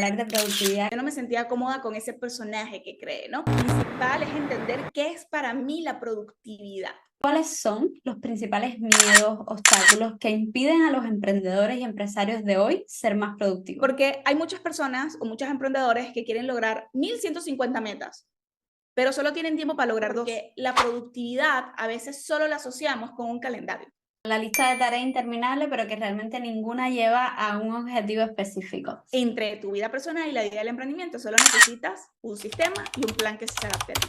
hablar de productividad. Yo no me sentía cómoda con ese personaje que creé, ¿no? Lo principal es entender qué es para mí la productividad. ¿Cuáles son los principales miedos, obstáculos que impiden a los emprendedores y empresarios de hoy ser más productivos? Porque hay muchas personas o muchos emprendedores que quieren lograr 1150 metas, pero solo tienen tiempo para lograr dos. Porque la productividad a veces solo la asociamos con un calendario. La lista de tareas interminable, pero que realmente ninguna lleva a un objetivo específico. Entre tu vida personal y la vida del emprendimiento solo necesitas un sistema y un plan que se adapte a ti.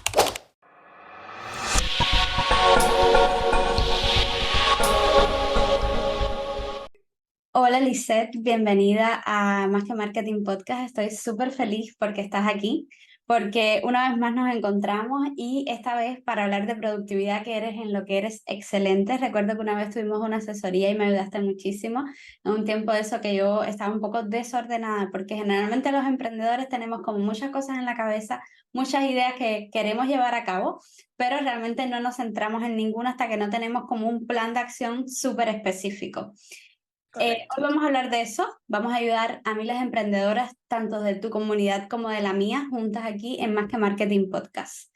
Hola Lisette, bienvenida a Más que Marketing Podcast. Estoy súper feliz porque estás aquí, porque una vez más nos encontramos y esta vez para hablar de productividad, que eres en lo que eres excelente. Recuerdo que una vez tuvimos una asesoría y me ayudaste muchísimo en un tiempo de eso que yo estaba un poco desordenada, porque generalmente los emprendedores tenemos como muchas cosas en la cabeza, muchas ideas que queremos llevar a cabo, pero realmente no nos centramos en ninguna hasta que no tenemos como un plan de acción súper específico. Correcto. Hoy vamos a hablar de eso, vamos a ayudar a miles de emprendedoras, tanto de tu comunidad como de la mía, juntas aquí en Más que Marketing Podcast.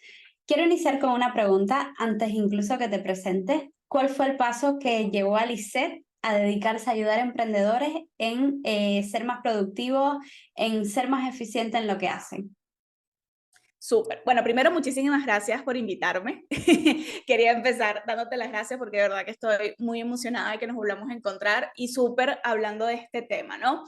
Quiero iniciar con una pregunta, antes incluso que te presente. ¿Cuál fue el paso que llevó a Lisette a dedicarse a ayudar a emprendedores en ser más productivos, en ser más eficientes en lo que hacen? Súper. Bueno, primero, muchísimas gracias por invitarme. Quería empezar dándote las gracias porque de verdad que estoy muy emocionada de que nos volvamos a encontrar y súper hablando de este tema, ¿no?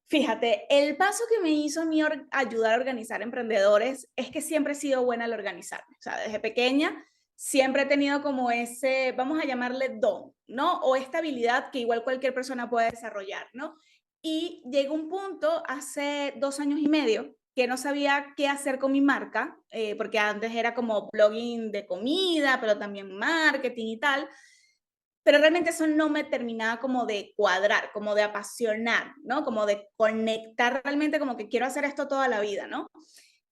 Fíjate, el paso que me hizo a mí ayudar a organizar emprendedores es que siempre he sido buena al organizarme. O sea, desde pequeña siempre he tenido como ese, vamos a llamarle don, ¿no? O esta habilidad que igual cualquier persona puede desarrollar, ¿no? Y llegó un punto hace 2 años y medio que no sabía qué hacer con mi marca, porque antes era como blogging de comida, pero también marketing y tal, pero realmente eso no me terminaba como de cuadrar, como de apasionar, ¿no? Como de conectar realmente, como que quiero hacer esto toda la vida, ¿no?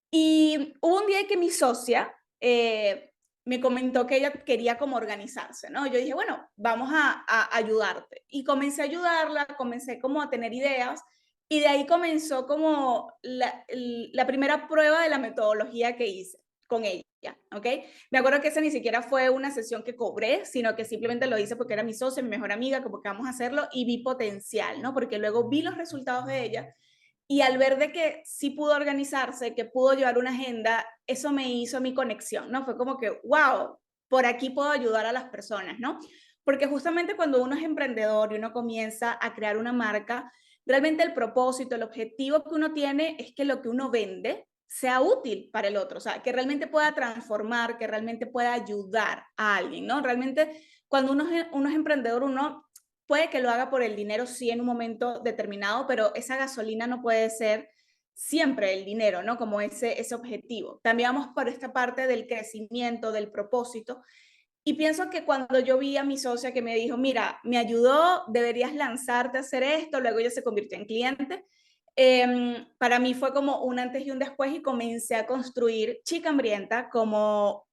Y hubo un día que mi socia me comentó que ella quería como organizarse, ¿no? Yo dije, bueno, vamos a ayudarte. Y comencé a ayudarla, comencé como a tener ideas y de ahí comenzó como la primera prueba de la metodología que hice con ella, ¿ok? Me acuerdo que esa ni siquiera fue una sesión que cobré, sino que simplemente lo hice porque era mi socia, mi mejor amiga, como que vamos a hacerlo y vi potencial, ¿no? Porque luego vi los resultados de ella y al ver de que sí pudo organizarse, que pudo llevar una agenda, eso me hizo mi conexión, ¿no? Fue como que, wow, por aquí puedo ayudar a las personas, ¿no? Porque justamente cuando uno es emprendedor y uno comienza a crear una marca, realmente el propósito, el objetivo que uno tiene es que lo que uno vende sea útil para el otro, o sea, que realmente pueda transformar, que realmente pueda ayudar a alguien, ¿no? Realmente cuando uno es emprendedor, uno puede que lo haga por el dinero, sí, en un momento determinado, pero esa gasolina no puede ser siempre el dinero, ¿no? Como ese objetivo. También vamos por esta parte del crecimiento, del propósito. Y pienso que cuando yo vi a mi socia que me dijo, mira, me ayudó, deberías lanzarte a hacer esto, luego ella se convirtió en cliente, para mí fue como un antes y un después y comencé a construir Chica Hambrienta como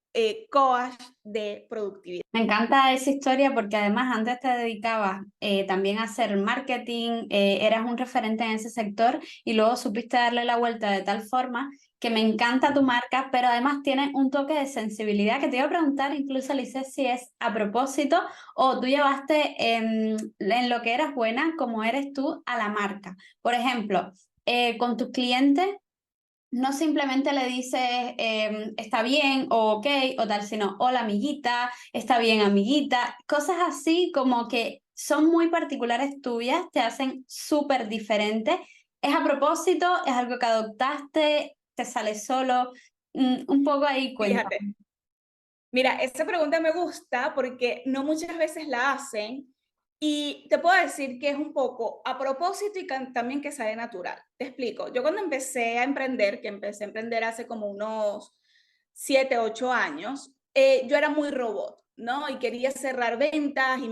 coach de productividad. Me encanta esa historia porque además antes te dedicabas también a hacer marketing, eras un referente en ese sector y luego supiste darle la vuelta de tal forma que me encanta tu marca, pero además tiene un toque de sensibilidad que te iba a preguntar, incluso Alice, si es a propósito o tú llevaste en lo que eras buena, como eres tú, a la marca. Por ejemplo, con tus clientes no simplemente le dices está bien o ok o tal, sino hola amiguita, está bien amiguita, cosas así como que son muy particulares tuyas, te hacen súper diferente. ¿Es a propósito? ¿Es algo que adoptaste? ¿Te sale solo? Un poco ahí cuenta. Fíjate, mira, esa pregunta me gusta porque no muchas veces la hacen y te puedo decir que es un poco a propósito y también que sale natural. Te explico. Yo cuando empecé a emprender, que empecé a emprender hace como unos 7, 8 años, yo era muy robot, ¿no? Y quería cerrar ventas y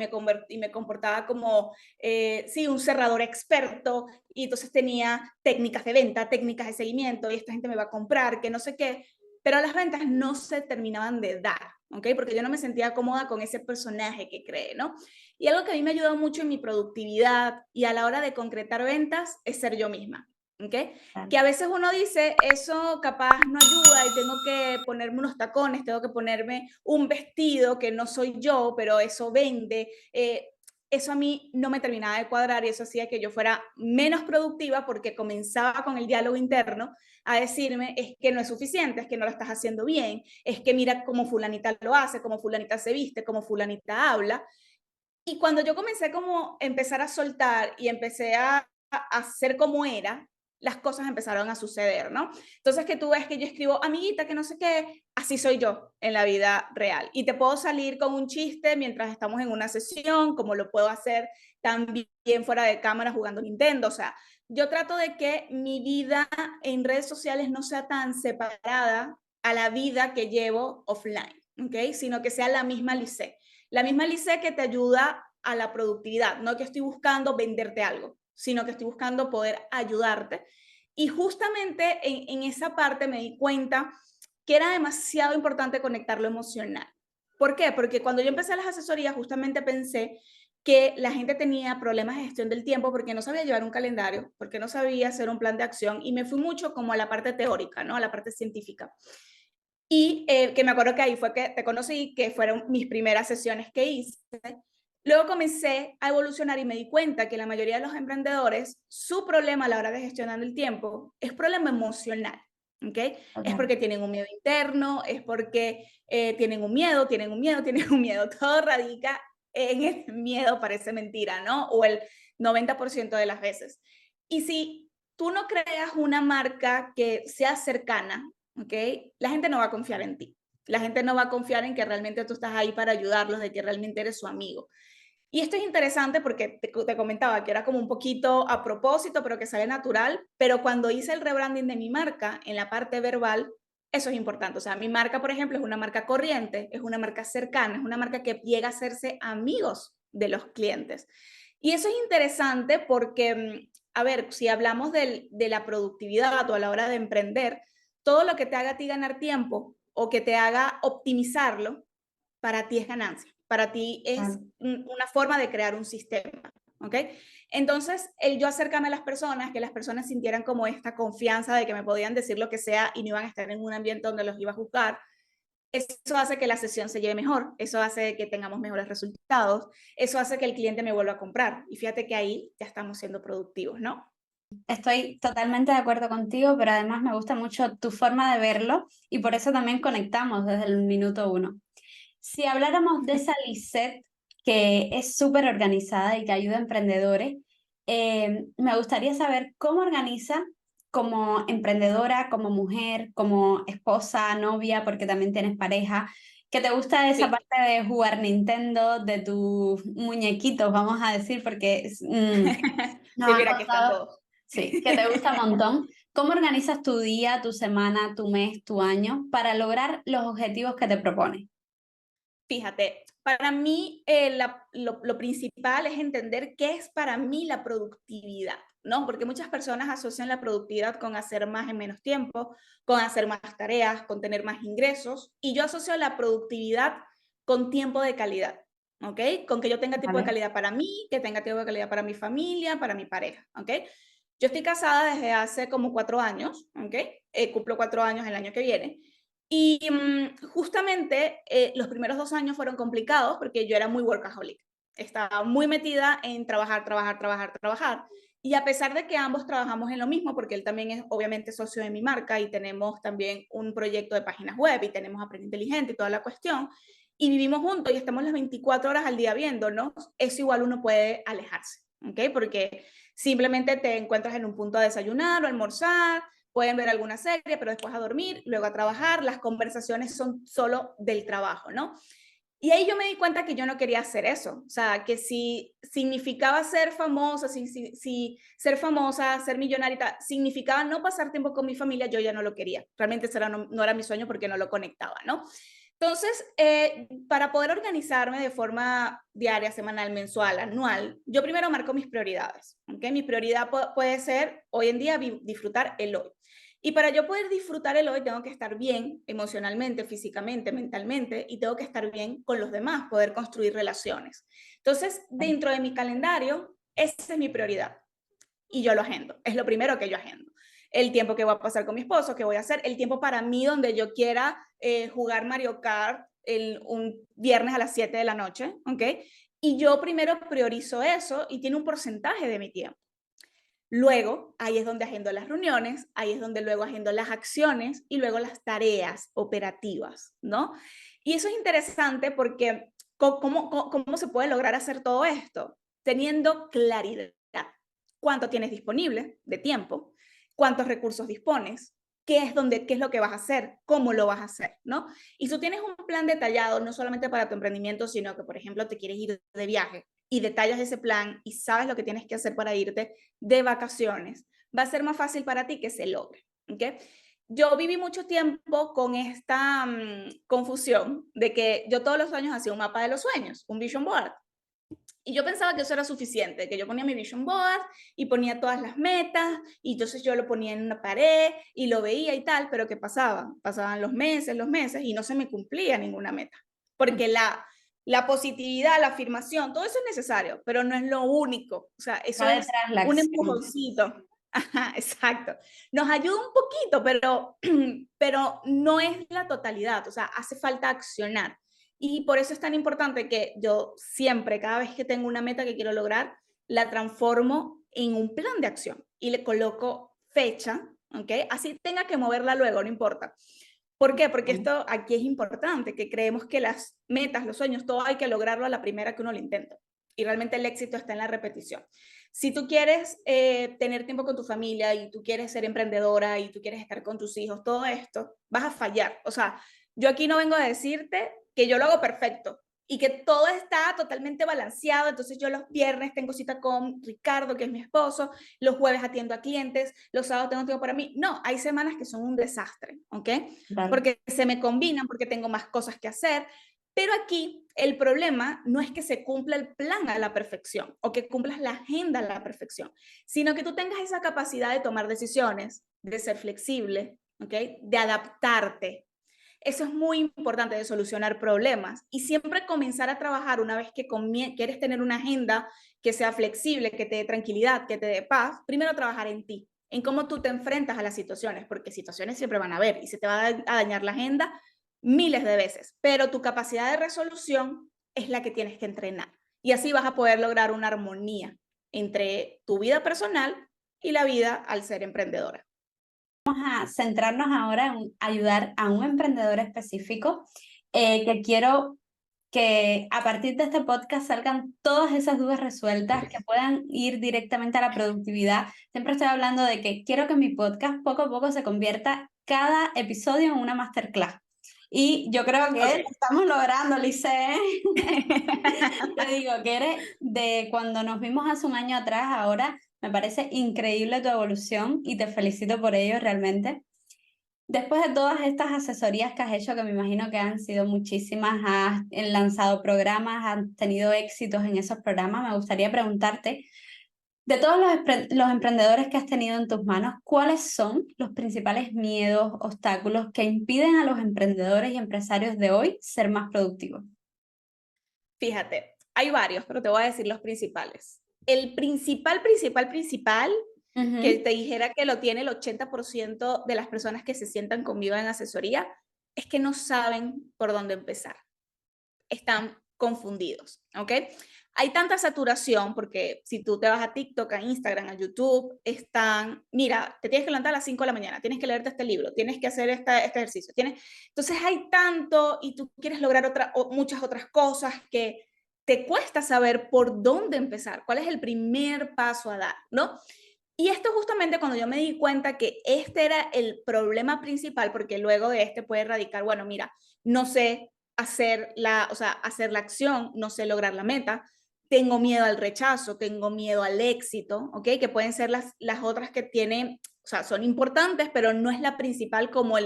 y me comportaba como, sí, un cerrador experto y entonces tenía técnicas de venta, técnicas de seguimiento y esta gente me va a comprar, que no sé qué, pero las ventas no se terminaban de dar, ¿ok? Porque yo no me sentía cómoda con ese personaje que creé, ¿no? Y algo que a mí me ha ayudado mucho en mi productividad y a la hora de concretar ventas es ser yo misma. ¿ok? Claro. Que a veces uno dice, eso capaz no ayuda y tengo que ponerme unos tacones, tengo que ponerme un vestido que no soy yo, pero eso vende. Eso a mí no me terminaba de cuadrar y eso hacía que yo fuera menos productiva porque comenzaba con el diálogo interno a decirme, es que no es suficiente, es que no lo estás haciendo bien, es que mira cómo fulanita lo hace, cómo fulanita se viste, cómo fulanita habla. Y cuando yo comencé como a empezar a soltar y empecé a ser como era, las cosas empezaron a suceder, ¿no? Entonces que tú ves que yo escribo, amiguita, que no sé qué, así soy yo en la vida real. Y te puedo salir con un chiste mientras estamos en una sesión, como lo puedo hacer también fuera de cámara jugando Nintendo. O sea, yo trato de que mi vida en redes sociales no sea tan separada a la vida que llevo offline, ¿ok? Sino que sea la misma Lisette. La misma Lice que te ayuda a la productividad, no que estoy buscando venderte algo, sino que estoy buscando poder ayudarte. Y justamente en esa parte me di cuenta que era demasiado importante conectar lo emocional. ¿Por qué? Porque cuando yo empecé las asesorías, justamente pensé que la gente tenía problemas de gestión del tiempo porque no sabía llevar un calendario, porque no sabía hacer un plan de acción y me fui mucho como a la parte teórica, ¿no? A la parte científica. Y que me acuerdo que ahí fue que te conocí, que fueron mis primeras sesiones que hice. Luego comencé a evolucionar y me di cuenta que la mayoría de los emprendedores, su problema a la hora de gestionar el tiempo es problema emocional, ¿ok? Es Okay. porque tienen un miedo interno, es porque tienen un miedo, tienen un miedo, tienen un miedo. Todo radica en el miedo, parece mentira, ¿no? O el 90% de las veces. Y si tú no creas una marca que sea cercana, ¿ok? La gente no va a confiar en ti. La gente no va a confiar en que realmente tú estás ahí para ayudarlos, de que realmente eres su amigo. Y esto es interesante porque te comentaba que era como un poquito a propósito, pero que sale natural, pero cuando hice el rebranding de mi marca en la parte verbal, eso es importante. O sea, mi marca, por ejemplo, es una marca corriente, es una marca cercana, es una marca que llega a hacerse amigos de los clientes. Y eso es interesante porque, a ver, si hablamos de la productividad o a la hora de emprender, todo lo que te haga a ti ganar tiempo o que te haga optimizarlo, para ti es ganancia, para ti es Claro. una forma de crear un sistema, ¿ok? Entonces, el yo acercarme a las personas, que las personas sintieran como esta confianza de que me podían decir lo que sea y no iban a estar en un ambiente donde los iba a juzgar, eso hace que la sesión se lleve mejor, eso hace que tengamos mejores resultados, eso hace que el cliente me vuelva a comprar. Y fíjate que ahí ya estamos siendo productivos, ¿no? Estoy totalmente de acuerdo contigo, pero además me gusta mucho tu forma de verlo y por eso también conectamos desde el minuto uno. Si habláramos de esa Lisette que es súper organizada y que ayuda a emprendedores, me gustaría saber cómo organiza como emprendedora, como mujer, como esposa, novia, porque también tienes pareja, que te gusta esa Sí. parte de jugar Nintendo, de tus muñequitos, vamos a decir, porque nos Sí, han mira, aquí están contado, todos. sí, que te gusta un montón. ¿Cómo organizas tu día, tu semana, tu mes, tu año para lograr los objetivos que te propones? Fíjate, para mí lo principal es entender qué es para mí la productividad, ¿no? Porque muchas personas asocian la productividad con hacer más en menos tiempo, con hacer más tareas, con tener más ingresos, y yo asocio la productividad con tiempo de calidad, ¿ok? Con que yo tenga tiempo de ¿Vale? calidad para mí, que tenga tiempo de calidad para mi familia, para mi pareja, ¿ok? Yo estoy casada desde hace como 4 años, ¿ok? Cumplo 4 años el año que viene. Y justamente los primeros 2 años fueron complicados porque yo era muy workaholic. Estaba muy metida en trabajar, trabajar, trabajar, trabajar. Y a pesar de que ambos trabajamos en lo mismo, porque él también es obviamente socio de mi marca y tenemos también un proyecto de páginas web y tenemos Aprende Inteligente y toda la cuestión, y vivimos juntos y estamos las 24 horas al día viéndonos, eso igual uno puede alejarse, ¿ok? Porque simplemente te encuentras en un punto a desayunar o almorzar, pueden ver alguna serie, pero después a dormir, luego a trabajar, las conversaciones son solo del trabajo, ¿no? Y ahí yo me di cuenta que yo no quería hacer eso, o sea, que si significaba ser famosa, si ser famosa, ser millonaria, significaba no pasar tiempo con mi familia, yo ya no lo quería. Realmente eso no era mi sueño porque no lo conectaba, ¿no? Entonces, para poder organizarme de forma diaria, semanal, mensual, anual, yo primero marco mis prioridades. ¿Okay? Mi prioridad puede ser hoy en día disfrutar el hoy. Y para yo poder disfrutar el hoy, tengo que estar bien emocionalmente, físicamente, mentalmente, y tengo que estar bien con los demás, poder construir relaciones. Entonces, dentro de mi calendario, esa es mi prioridad. Y yo lo agendo. Es lo primero que yo agendo. el tiempo que voy a pasar con mi esposo, que voy a hacer, el tiempo para mí donde yo quiera jugar Mario Kart un viernes a las 7 de la noche, ¿ok? Y yo primero priorizo eso y tiene un porcentaje de mi tiempo. Luego, ahí es donde agendo las reuniones, ahí es donde luego agendo las acciones y luego las tareas operativas, ¿no? Y eso es interesante porque ¿cómo se puede lograr hacer todo esto? Teniendo claridad. ¿Cuánto tienes disponible de tiempo? ¿Cuántos recursos dispones? ¿Qué es lo que vas a hacer? ¿Cómo lo vas a hacer? ¿No? Y si tú tienes un plan detallado, no solamente para tu emprendimiento, sino que, por ejemplo, te quieres ir de viaje y detallas ese plan y sabes lo que tienes que hacer para irte de vacaciones, va a ser más fácil para ti que se logre. ¿Okay? Yo viví mucho tiempo con esta confusión de que yo todos los años hacía un mapa de los sueños, un vision board. Y yo pensaba que eso era suficiente, que yo ponía mi vision board y ponía todas las metas y entonces yo lo ponía en una pared y lo veía y tal, pero ¿qué pasaba? Pasaban los meses y no se me cumplía ninguna meta. Porque la positividad, la afirmación, todo eso es necesario, pero no es lo único. O sea, eso Va es detrás la un acción. empujoncito. Ajá, exacto. Nos ayuda un poquito, pero no es la totalidad. O sea, hace falta accionar. Y por eso es tan importante que yo siempre, cada vez que tengo una meta que quiero lograr, la transformo en un plan de acción y le coloco fecha, ¿ok? Así tenga que moverla luego, no importa. ¿Por qué? Porque esto aquí es importante, que creemos que las metas, los sueños, todo hay que lograrlo a la primera que uno lo intenta. Y realmente el éxito está en la repetición. Si tú quieres tener tiempo con tu familia y tú quieres ser emprendedora y tú quieres estar con tus hijos, todo esto, vas a fallar. O sea, yo aquí no vengo a decirte que yo lo hago perfecto y que todo está totalmente balanceado. Entonces yo los viernes tengo cita con Ricardo, que es mi esposo, los jueves atiendo a clientes, los sábados tengo tiempo para mí. No, hay semanas que son un desastre, ¿ok? Vale. Porque se me combinan, porque tengo más cosas que hacer. Pero aquí el problema no es que se cumpla el plan a la perfección o que cumplas la agenda a la perfección, sino que tú tengas esa capacidad de tomar decisiones, de ser flexible, ¿ok? De adaptarte. Eso es muy importante, de solucionar problemas y siempre comenzar a trabajar una vez que quieres tener una agenda que sea flexible, que te dé tranquilidad, que te dé paz. Primero trabajar en ti, en cómo tú te enfrentas a las situaciones, porque situaciones siempre van a haber y se te va a dañar la agenda miles de veces, pero tu capacidad de resolución es la que tienes que entrenar y así vas a poder lograr una armonía entre tu vida personal y la vida al ser emprendedora. A centrarnos ahora en ayudar a un emprendedor específico que quiero que a partir de este podcast salgan todas esas dudas resueltas, que puedan ir directamente a la productividad. Siempre estoy hablando de que quiero que mi podcast poco a poco se convierta cada episodio en una masterclass. Y yo creo que Okay. lo estamos logrando, Lice. Te digo que eres de cuando nos vimos hace un año atrás, ahora me parece increíble tu evolución y te felicito por ello realmente. Después de todas estas asesorías que has hecho, que me imagino que han sido muchísimas, has lanzado programas, has tenido éxitos en esos programas, me gustaría preguntarte, de todos los emprendedores que has tenido en tus manos, ¿cuáles son los principales miedos, obstáculos que impiden a los emprendedores y empresarios de hoy ser más productivos? Fíjate, hay varios, pero te voy a decir los principales. El principal, que Ujú. te dijera que lo tiene el 80% de las personas que se sientan conmigo en asesoría, es que no saben por dónde empezar. Están confundidos, ¿ok? Hay tanta saturación porque si tú te vas a TikTok, a Instagram, a YouTube, mira, te tienes que levantar a las 5 de la mañana, tienes que leerte este libro, tienes que hacer este ejercicio. Entonces hay tanto y tú quieres lograr muchas otras cosas que te cuesta saber por dónde empezar, cuál es el primer paso a dar, ¿no? Y esto justamente cuando yo me di cuenta que este era el problema principal, porque luego de este puede radicar, bueno, mira, no sé hacer la acción, no sé lograr la meta, tengo miedo al rechazo, tengo miedo al éxito, ¿ok? Que pueden ser las otras que tienen, o sea, son importantes, pero no es la principal como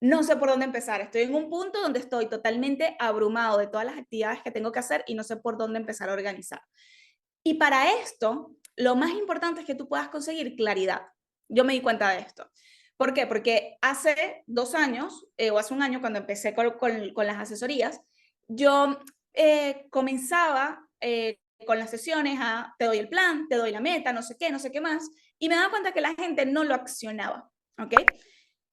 no sé por dónde empezar. Estoy en un punto donde estoy totalmente abrumado de todas las actividades que tengo que hacer y no sé por dónde empezar a organizar. Y para esto, lo más importante es que tú puedas conseguir claridad. Yo me di cuenta de esto. ¿Por qué? Porque hace 2 años, o hace un año, cuando empecé con las asesorías, yo comenzaba con las sesiones te doy el plan, te doy la meta, no sé qué más, Y me daba cuenta que la gente no lo accionaba, ¿ok?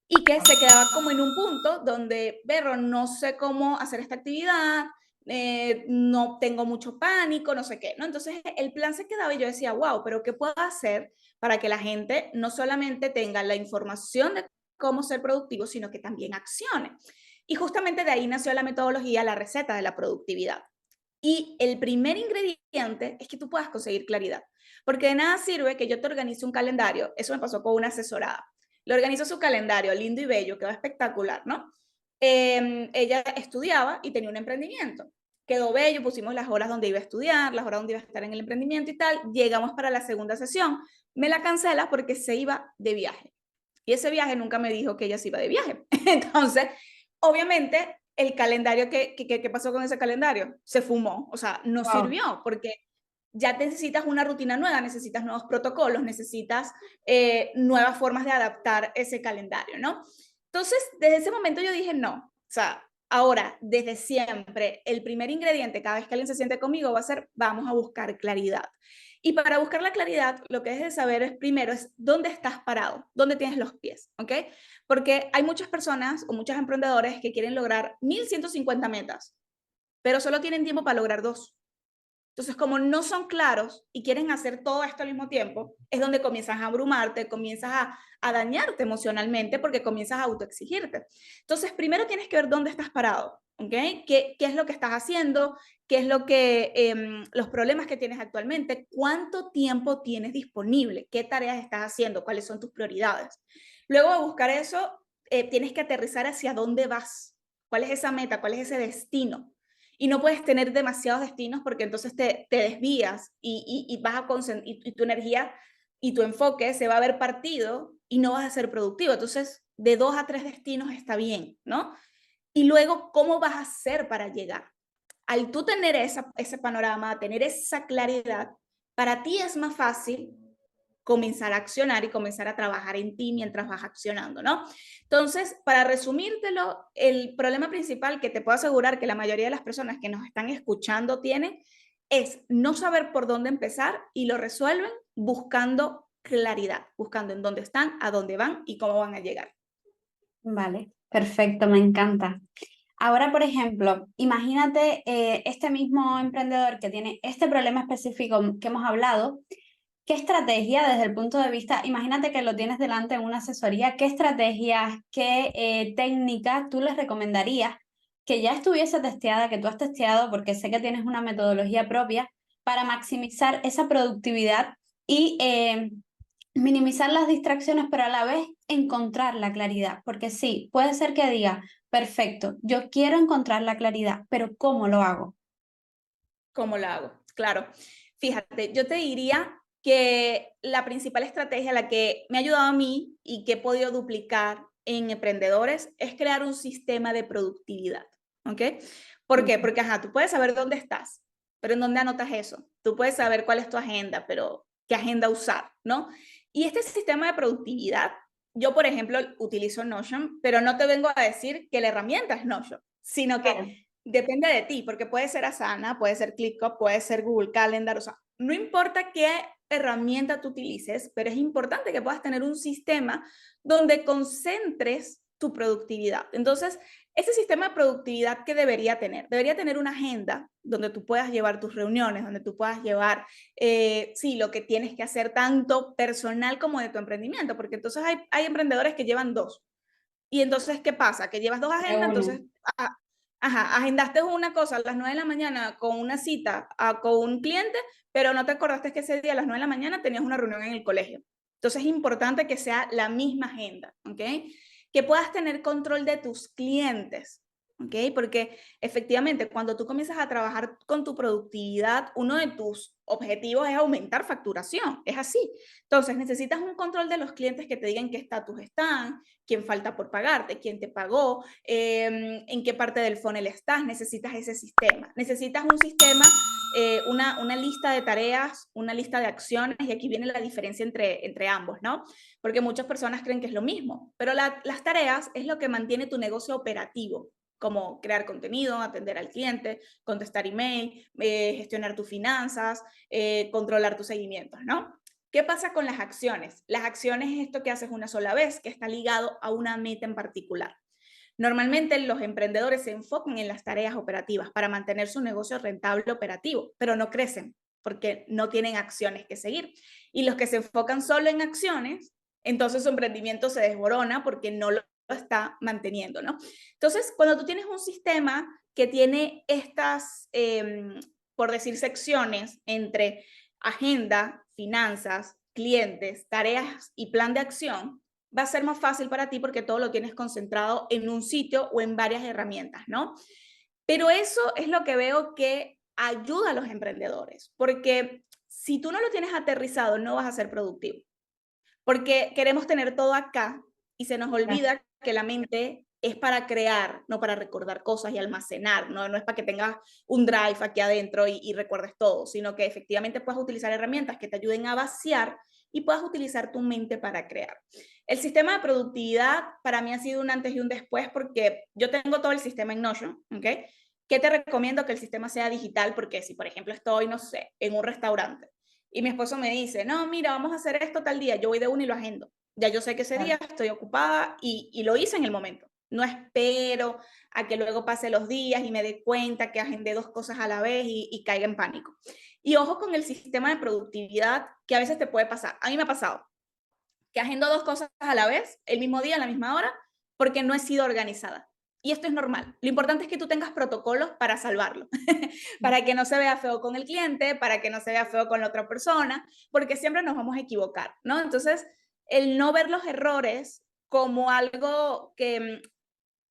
Y que se quedaba como en un punto donde, berro, no sé cómo hacer esta actividad, no tengo mucho pánico, no sé qué, ¿no? Entonces el plan se quedaba y yo decía, wow, pero ¿qué puedo hacer para que la gente no solamente tenga la información de cómo ser productivo, sino que también accione? Y justamente de ahí nació la metodología, la receta de la productividad. Y el primer ingrediente es que tú puedas conseguir claridad, porque de nada sirve que yo te organice un calendario, eso me pasó con una asesorada, le organizo su calendario lindo y bello, que va espectacular, ¿no? Ella estudiaba y tenía un emprendimiento, quedó bello, pusimos las horas donde iba a estudiar, las horas donde iba a estar en el emprendimiento y tal, llegamos para la segunda sesión, me la cancela porque se iba de viaje. Y ese viaje nunca me dijo que ella se iba de viaje. Entonces, obviamente, el calendario, ¿qué pasó con ese calendario? Se fumó, o sea, no Wow. sirvió porque ya necesitas una rutina nueva, necesitas nuevos protocolos, necesitas nuevas formas de adaptar ese calendario, ¿no? Entonces, desde ese momento yo dije, no, o sea, ahora, desde siempre, el primer ingrediente, cada vez que alguien se siente conmigo, va a ser, vamos a buscar claridad. Y para buscar la claridad, lo que debes de saber es primero es dónde estás parado, dónde tienes los pies, ¿ok? Porque hay muchas personas o muchos emprendedores que quieren lograr 1150 metas, pero solo tienen tiempo para lograr dos. Entonces, como no son claros y quieren hacer todo esto al mismo tiempo, es donde comienzas a abrumarte, comienzas a dañarte emocionalmente porque comienzas a autoexigirte. Entonces, primero tienes que ver dónde estás parado, ¿ok? ¿Qué es lo que estás haciendo? ¿Qué es lo que, los problemas que tienes actualmente? ¿Cuánto tiempo tienes disponible? ¿Qué tareas estás haciendo? ¿Cuáles son tus prioridades? Luego de buscar eso, tienes que aterrizar hacia dónde vas. ¿Cuál es esa meta? ¿Cuál es ese destino? Y no puedes tener demasiados destinos porque entonces te desvías y vas a y tu energía y tu enfoque se va a ver partido y no vas a ser productivo. Entonces, de 2 a 3 destinos está bien, ¿no? Y luego, ¿cómo vas a hacer para llegar? Al tú tener ese panorama, tener esa claridad, para ti es más fácil comenzar a accionar y comenzar a trabajar en ti mientras vas accionando, ¿no? Entonces, para resumírtelo, el problema principal que te puedo asegurar que la mayoría de las personas que nos están escuchando tienen es no saber por dónde empezar y lo resuelven buscando claridad, buscando en dónde están, a dónde van y cómo van a llegar. Vale, perfecto, me encanta. Ahora, por ejemplo, imagínate este mismo emprendedor que tiene este problema específico que hemos hablado. ¿Qué estrategia desde el punto de vista, imagínate que lo tienes delante en una asesoría, qué estrategias, qué técnica tú les recomendarías que ya estuviese testeada, que tú has testeado, porque sé que tienes una metodología propia para maximizar esa productividad y minimizar las distracciones, pero a la vez encontrar la claridad? Porque sí, puede ser que diga, perfecto, yo quiero encontrar la claridad, pero ¿cómo lo hago? ¿Cómo lo hago? Claro. Fíjate, yo te diría que la principal estrategia, la que me ha ayudado a mí y que he podido duplicar en emprendedores, es crear un sistema de productividad. ¿Ok? ¿Por qué? Porque, ajá, tú puedes saber dónde estás, pero ¿en dónde anotas eso? Tú puedes saber cuál es tu agenda, pero ¿qué agenda usar? ¿No? Y este sistema de productividad, yo, por ejemplo, utilizo Notion, pero no te vengo a decir que la herramienta es Notion, sino que Claro. depende de ti, porque puede ser Asana, puede ser ClickUp, puede ser Google Calendar, o sea, no importa qué herramienta tú utilices, pero es importante que puedas tener un sistema donde concentres tu productividad. Entonces, ese sistema de productividad que debería tener una agenda donde tú puedas llevar tus reuniones, donde tú puedas llevar, sí, lo que tienes que hacer tanto personal como de tu emprendimiento, porque entonces hay emprendedores que llevan dos. Y entonces, ¿qué pasa? Que llevas dos agendas, Reúne. entonces, ajá, agendaste una cosa a las 9 de la mañana con una cita con un cliente, pero no te acordaste que ese día a las 9 de la mañana tenías una reunión en el colegio. Entonces es importante que sea la misma agenda, ¿ok? Que puedas tener control de tus clientes, ¿ok? Porque efectivamente cuando tú comienzas a trabajar con tu productividad, uno de tus objetivos es aumentar facturación, es así. Entonces necesitas un control de los clientes que te digan qué estatus están, quién falta por pagarte, quién te pagó, en qué parte del funnel estás, necesitas ese sistema. Necesitas un sistema, una lista de tareas, una lista de acciones, y aquí viene la diferencia entre ambos, ¿no? Porque muchas personas creen que es lo mismo, pero las tareas es lo que mantiene tu negocio operativo, como crear contenido, atender al cliente, contestar email, gestionar tus finanzas, controlar tus seguimientos, ¿no? ¿Qué pasa con las acciones? Las acciones es esto que haces una sola vez, que está ligado a una meta en particular. Normalmente los emprendedores se enfocan en las tareas operativas para mantener su negocio rentable operativo, pero no crecen porque no tienen acciones que seguir. Y los que se enfocan solo en acciones, entonces su emprendimiento se desborona porque no lo está manteniendo, ¿no? Entonces, cuando tú tienes un sistema que tiene estas, por decir, secciones entre agenda, finanzas, clientes, tareas y plan de acción, va a ser más fácil para ti porque todo lo tienes concentrado en un sitio o en varias herramientas, ¿no? Pero eso es lo que veo que ayuda a los emprendedores, porque si tú no lo tienes aterrizado, no vas a ser productivo, porque queremos tener todo acá y se nos olvida que la mente es para crear, no para recordar cosas y almacenar, no, no es para que tengas un drive aquí adentro y recuerdes todo, sino que efectivamente puedas utilizar herramientas que te ayuden a vaciar y puedas utilizar tu mente para crear. El sistema de productividad para mí ha sido un antes y un después porque yo tengo todo el sistema en Notion, ¿ok? ¿Qué te recomiendo? Que el sistema sea digital porque si, por ejemplo, estoy, no sé, en un restaurante y mi esposo me dice, no, mira, vamos a hacer esto tal día, yo voy de uno y lo agendo. Ya yo sé que ese día estoy ocupada y lo hice en el momento. No espero a que luego pase los días y me dé cuenta que agendé dos cosas a la vez y caiga en pánico. Y ojo con el sistema de productividad que a veces te puede pasar. A mí me ha pasado que agendo dos cosas a la vez, el mismo día, a la misma hora, porque no he sido organizada. Y esto es normal. Lo importante es que tú tengas protocolos para salvarlo, para que no se vea feo con el cliente, para que no se vea feo con la otra persona, porque siempre nos vamos a equivocar, ¿no? Entonces, el no ver los errores como algo que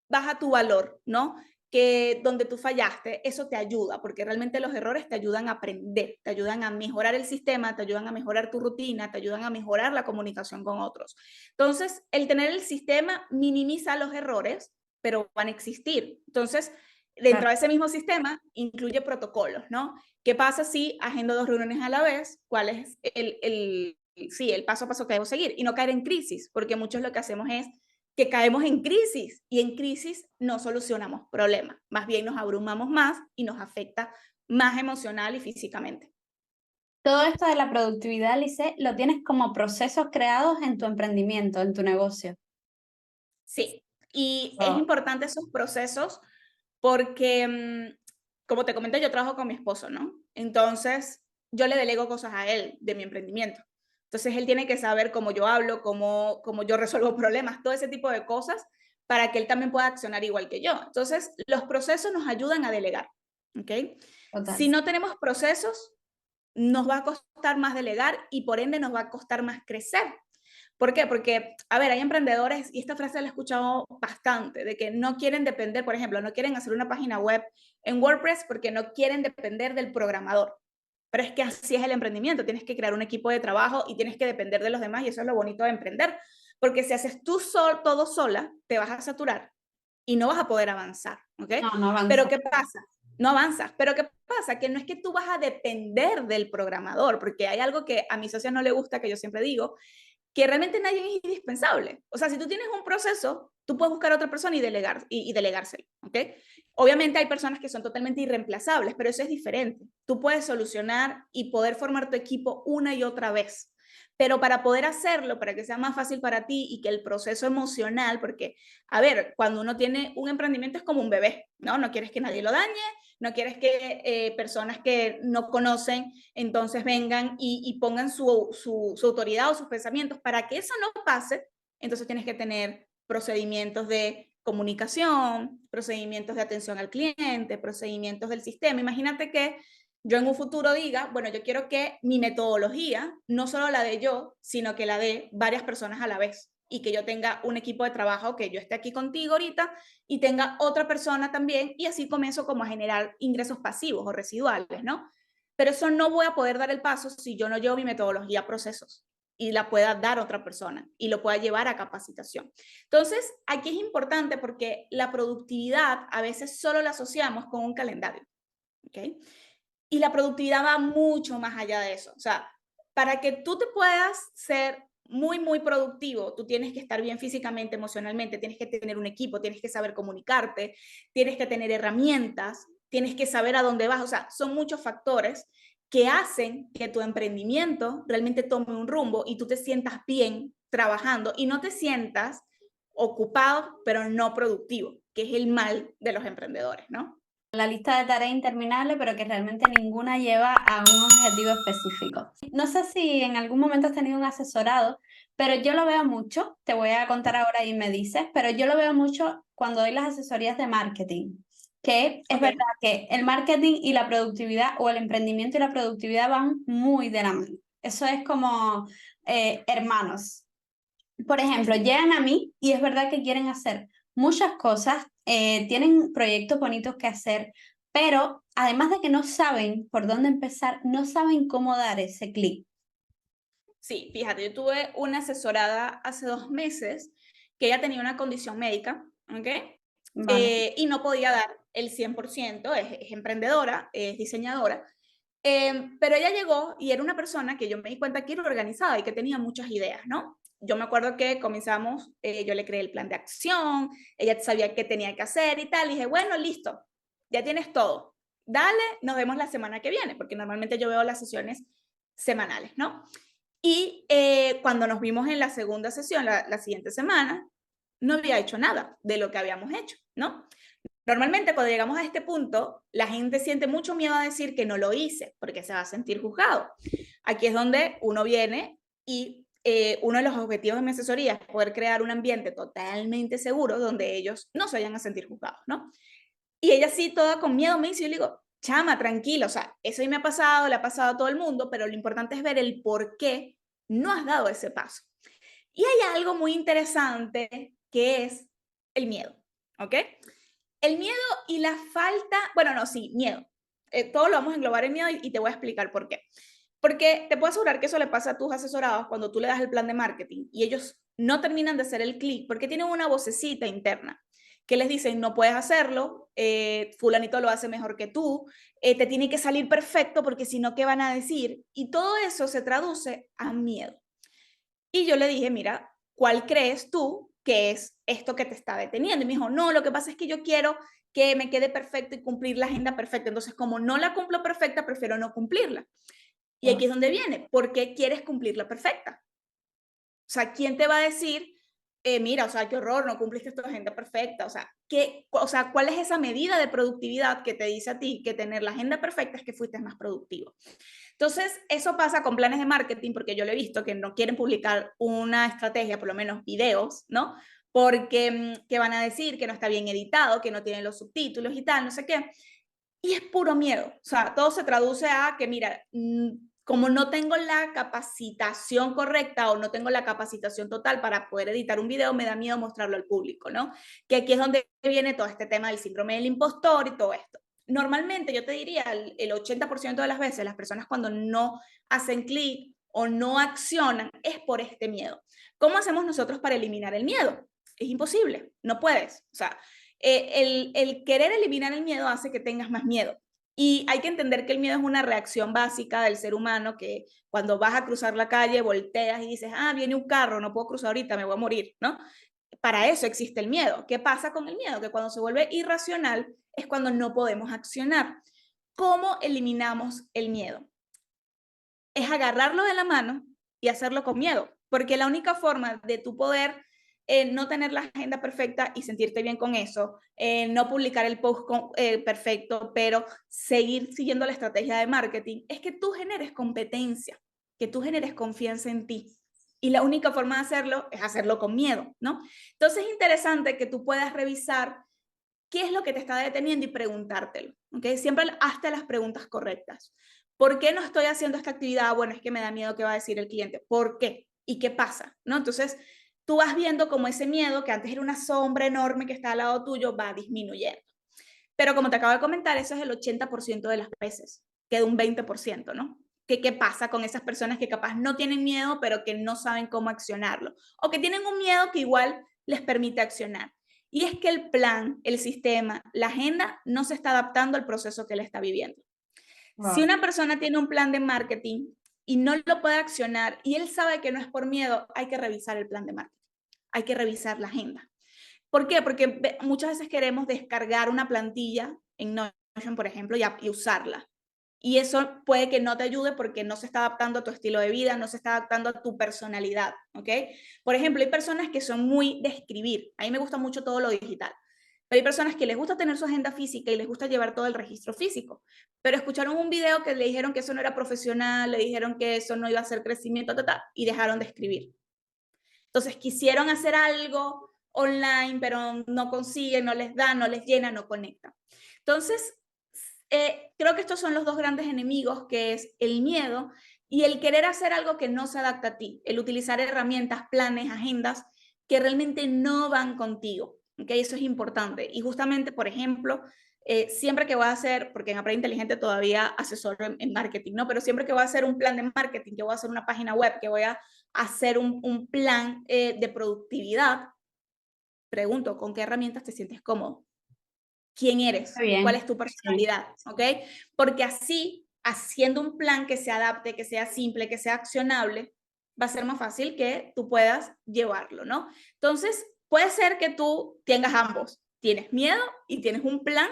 baja tu valor, ¿no? Que donde tú fallaste, eso te ayuda, porque realmente los errores te ayudan a aprender, te ayudan a mejorar el sistema, te ayudan a mejorar tu rutina, te ayudan a mejorar la comunicación con otros. Entonces, el tener el sistema minimiza los errores, pero van a existir. Entonces, dentro de ese mismo sistema, incluye protocolos, ¿no? ¿Qué pasa si agendo dos reuniones a la vez? ¿Cuál es sí, el paso a paso que debo seguir? Y no caer en crisis, porque muchos lo que hacemos es que caemos en crisis y en crisis no solucionamos problemas, más bien nos abrumamos más y nos afecta más emocional y físicamente. Todo esto de la productividad, Lice, lo tienes como procesos creados en tu emprendimiento, en tu negocio. Sí, y es Oh, importante esos procesos porque, como te comenté, yo trabajo con mi esposo, ¿no? Entonces, yo le delego cosas a él de mi emprendimiento. Entonces, él tiene que saber cómo yo hablo, cómo yo resuelvo problemas, todo ese tipo de cosas para que él también pueda accionar igual que yo. Entonces, los procesos nos ayudan a delegar, ¿ok? total. Si no tenemos procesos, nos va a costar más delegar y por ende nos va a costar más crecer. ¿Por qué? Porque, a ver, hay emprendedores, y esta frase la he escuchado bastante, de que no quieren depender, por ejemplo, no quieren hacer una página web en WordPress porque no quieren depender del programador. Pero es que así es el emprendimiento, tienes que crear un equipo de trabajo y tienes que depender de los demás y eso es lo bonito de emprender. Porque si haces tú todo sola, te vas a saturar y no vas a poder avanzar, ¿ok? No, no Pero avanza. ¿qué pasa? No avanzas. Pero ¿qué pasa? Que no es que tú vas a depender del programador, porque hay algo que a mis socios no le gusta, que yo siempre digo, que realmente nadie es indispensable. O sea, si tú tienes un proceso, tú puedes buscar a otra persona y delegárselo, ¿ok? Obviamente hay personas que son totalmente irreemplazables, pero eso es diferente. Tú puedes solucionar y poder formar tu equipo una y otra vez. Pero para poder hacerlo, para que sea más fácil para ti y que el proceso emocional, porque, a ver, cuando uno tiene un emprendimiento es como un bebé, ¿no? No quieres que nadie lo dañe, no quieres que personas que no conocen entonces vengan y pongan su autoridad o sus pensamientos. Para que eso no pase, entonces tienes que tener procedimientos de comunicación, procedimientos de atención al cliente, procedimientos del sistema. Imagínate que yo en un futuro diga, bueno, yo quiero que mi metodología, no solo la de yo, sino que la de varias personas a la vez y que yo tenga un equipo de trabajo, que yo esté aquí contigo ahorita y tenga otra persona también y así comienzo como a generar ingresos pasivos o residuales, ¿no? Pero eso no voy a poder dar el paso si yo no llevo mi metodología a procesos y la pueda dar otra persona y lo pueda llevar a capacitación. Entonces, aquí es importante porque la productividad a veces solo la asociamos con un calendario, ¿ok? Y la productividad va mucho más allá de eso. O sea, para que tú te puedas ser muy, muy productivo, tú tienes que estar bien físicamente, emocionalmente, tienes que tener un equipo, tienes que saber comunicarte, tienes que tener herramientas, tienes que saber a dónde vas. O sea, son muchos factores que hacen que tu emprendimiento realmente tome un rumbo y tú te sientas bien trabajando y no te sientas ocupado, pero no productivo, que es el mal de los emprendedores, ¿no? La lista de tareas interminable, pero que realmente ninguna lleva a un objetivo específico. No sé si en algún momento has tenido un asesorado, pero yo lo veo mucho, te voy a contar ahora y me dices, pero yo lo veo mucho cuando doy las asesorías de marketing, que es Ok, verdad que el marketing y la productividad o el emprendimiento y la productividad van muy de la mano. Eso es como hermanos. Por ejemplo, llegan a mí y es verdad que quieren hacer muchas cosas, tienen proyectos bonitos que hacer, pero además de que no saben por dónde empezar, no saben cómo dar ese clic. sí, fíjate, yo tuve una asesorada hace 2 meses que ella tenía una condición médica, ¿ok? Vale. Y no podía dar el 100%, es emprendedora, es diseñadora, pero ella llegó y era una persona que yo me di cuenta que era organizada y que tenía muchas ideas, ¿no? Yo me acuerdo que comenzamos, yo le creé el plan de acción, ella sabía qué tenía que hacer y tal, y dije, bueno, listo, ya tienes todo, dale, nos vemos la semana que viene, porque normalmente yo veo las sesiones semanales, ¿no? Y cuando nos vimos en la segunda sesión, la siguiente semana, no había hecho nada de lo que habíamos hecho, ¿no? Normalmente cuando llegamos a este punto, la gente siente mucho miedo a decir que no lo hice, porque se va a sentir juzgado. Aquí es donde uno viene y uno de los objetivos de mi asesoría es poder crear un ambiente totalmente seguro donde ellos no se vayan a sentir juzgados, ¿no? Y ella sí, toda con miedo, me dice, yo le digo, chama, tranquila, o sea, eso a mí me ha pasado, le ha pasado a todo el mundo, pero lo importante es ver el por qué no has dado ese paso. Y hay algo muy interesante que es el miedo, ¿ok? El miedo y la falta, bueno, no, sí, miedo. Todo lo vamos a englobar en miedo y te voy a explicar por qué. Porque te puedo asegurar que eso le pasa a tus asesorados cuando tú le das el plan de marketing y ellos no terminan de hacer el clic porque tienen una vocecita interna que les dicen no puedes hacerlo, fulanito lo hace mejor que tú, te tiene que salir perfecto porque si no, ¿qué van a decir? Y todo eso se traduce a miedo. Y yo le dije, mira, ¿cuál crees tú que es esto que te está deteniendo? Y me dijo, no, lo que pasa es que yo quiero que me quede perfecto y cumplir la agenda perfecta. Entonces, como no la cumplo perfecta, prefiero no cumplirla. Y aquí es donde viene, ¿por qué quieres cumplirla perfecta? O sea, ¿quién te va a decir, mira, o sea, qué horror, no cumpliste tu agenda perfecta? O sea, ¿cuál es esa medida de productividad que te dice a ti que tener la agenda perfecta es que fuiste más productivo? Entonces, eso pasa con planes de marketing, porque yo lo he visto que no quieren publicar una estrategia, por lo menos videos, ¿no? Porque que van a decir que no está bien editado, que no tienen los subtítulos y tal, no sé qué. Y es puro miedo. O sea, todo se traduce a que, mira, como no tengo la capacitación correcta o no tengo la capacitación total para poder editar un video, me da miedo mostrarlo al público, ¿no? Que aquí es donde viene todo este tema del síndrome del impostor y todo esto. Normalmente yo te diría, el 80% de las veces las personas cuando no hacen clic o no accionan es por este miedo. ¿Cómo hacemos nosotros para eliminar el miedo? Es imposible, no puedes. O sea, el querer eliminar el miedo hace que tengas más miedo. Y hay que entender que el miedo es una reacción básica del ser humano que cuando vas a cruzar la calle volteas y dices, ah, viene un carro, no puedo cruzar ahorita, me voy a morir, ¿no? Para eso existe el miedo. ¿Qué pasa con el miedo? Que cuando se vuelve irracional es cuando no podemos accionar. ¿Cómo eliminamos el miedo? Es agarrarlo de la mano y hacerlo con miedo, porque la única forma de tu poder no tener la agenda perfecta y sentirte bien con eso, no publicar el post perfecto, pero seguir siguiendo la estrategia de marketing, es que tú generes competencia, que tú generes confianza en ti. Y la única forma de hacerlo es hacerlo con miedo, ¿no? Entonces es interesante que tú puedas revisar qué es lo que te está deteniendo y preguntártelo, ¿ok? Siempre hazte las preguntas correctas. ¿Por qué no estoy haciendo esta actividad? Bueno, es que me da miedo qué va a decir el cliente. ¿Por qué? ¿Y qué pasa? ¿No? Entonces, tú vas viendo como ese miedo, que antes era una sombra enorme que está al lado tuyo, va disminuyendo. Pero como te acabo de comentar, eso es el 80% de las veces. Queda un 20%, ¿no? ¿Qué pasa con esas personas que capaz no tienen miedo, pero que no saben cómo accionarlo? O que tienen un miedo que igual les permite accionar. Y es que el plan, el sistema, la agenda no se está adaptando al proceso que él está viviendo. Si Wow. una persona tiene un plan de marketing y no lo puede accionar y él sabe que no es por miedo, hay que revisar el plan de marketing, hay que revisar la agenda. ¿Por qué? Porque muchas veces queremos descargar una plantilla en Notion, por ejemplo, y usarla. Y eso puede que no te ayude porque no se está adaptando a tu estilo de vida, no se está adaptando a tu personalidad, ¿ok? Por ejemplo, hay personas que son muy de escribir. A mí me gusta mucho todo lo digital. Pero hay personas que les gusta tener su agenda física y les gusta llevar todo el registro físico. Pero escucharon un video que le dijeron que eso no era profesional, le dijeron que eso no iba a hacer crecimiento, y dejaron de escribir. Entonces quisieron hacer algo online, pero no consiguen, no les da, no les llena, no conecta. Entonces, creo que estos son los dos grandes enemigos, que es el miedo y el querer hacer algo que no se adapta a ti, el utilizar herramientas, planes, agendas que realmente no van contigo. ¿Okay? Eso es importante. Y justamente, por ejemplo, siempre que voy a hacer, porque en Aprende Inteligente todavía asesoro en marketing, ¿no? Pero siempre que voy a hacer un plan de marketing, que voy a hacer una página web, que voy a hacer un plan de productividad, pregunto, ¿con qué herramientas te sientes cómodo? ¿Quién Está eres? ¿Cuál es bien, tu sí. personalidad? ¿Ok? Porque así, haciendo un plan que se adapte, que sea simple, que sea accionable, va a ser más fácil que tú puedas llevarlo, ¿no? Entonces, puede ser que tú tengas ambos. Tienes miedo y tienes un plan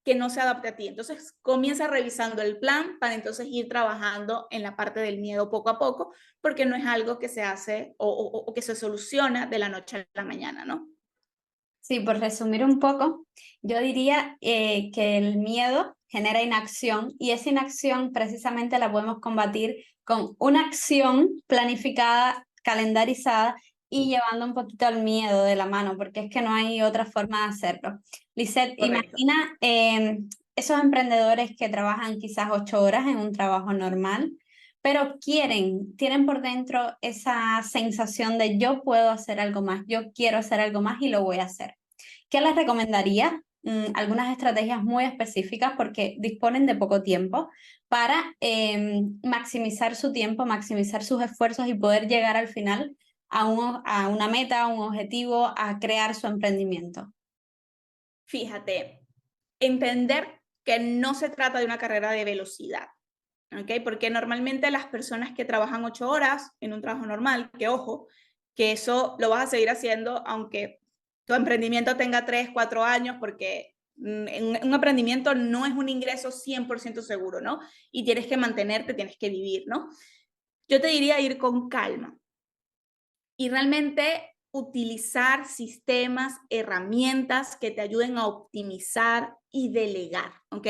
que no se adapte a ti. Entonces, comienza revisando el plan para entonces ir trabajando en la parte del miedo poco a poco, porque no es algo que se hace o que se soluciona de la noche a la mañana, ¿no? Sí, por resumir un poco, yo diría que el miedo genera inacción y esa inacción precisamente la podemos combatir con una acción planificada, calendarizada y llevando un poquito al miedo de la mano, porque es que no hay otra forma de hacerlo. Lisette, Correcto. imagina esos emprendedores que trabajan quizás 8 horas en un trabajo normal, pero tienen por dentro esa sensación de yo puedo hacer algo más, yo quiero hacer algo más y lo voy a hacer. ¿Qué les recomendaría? Algunas estrategias muy específicas porque disponen de poco tiempo para maximizar su tiempo, maximizar sus esfuerzos y poder llegar al final a una meta, a un objetivo, a crear su emprendimiento. Fíjate, entender que no se trata de una carrera de velocidad, ¿ok? Porque normalmente las personas que trabajan 8 horas en un trabajo normal, que ojo, que eso lo vas a seguir haciendo aunque tu emprendimiento tenga 3, 4 años, porque un emprendimiento no es un ingreso 100% seguro, ¿no? Y tienes que mantenerte, tienes que vivir, ¿no? Yo te diría ir con calma y realmente utilizar sistemas, herramientas que te ayuden a optimizar y delegar, ¿ok?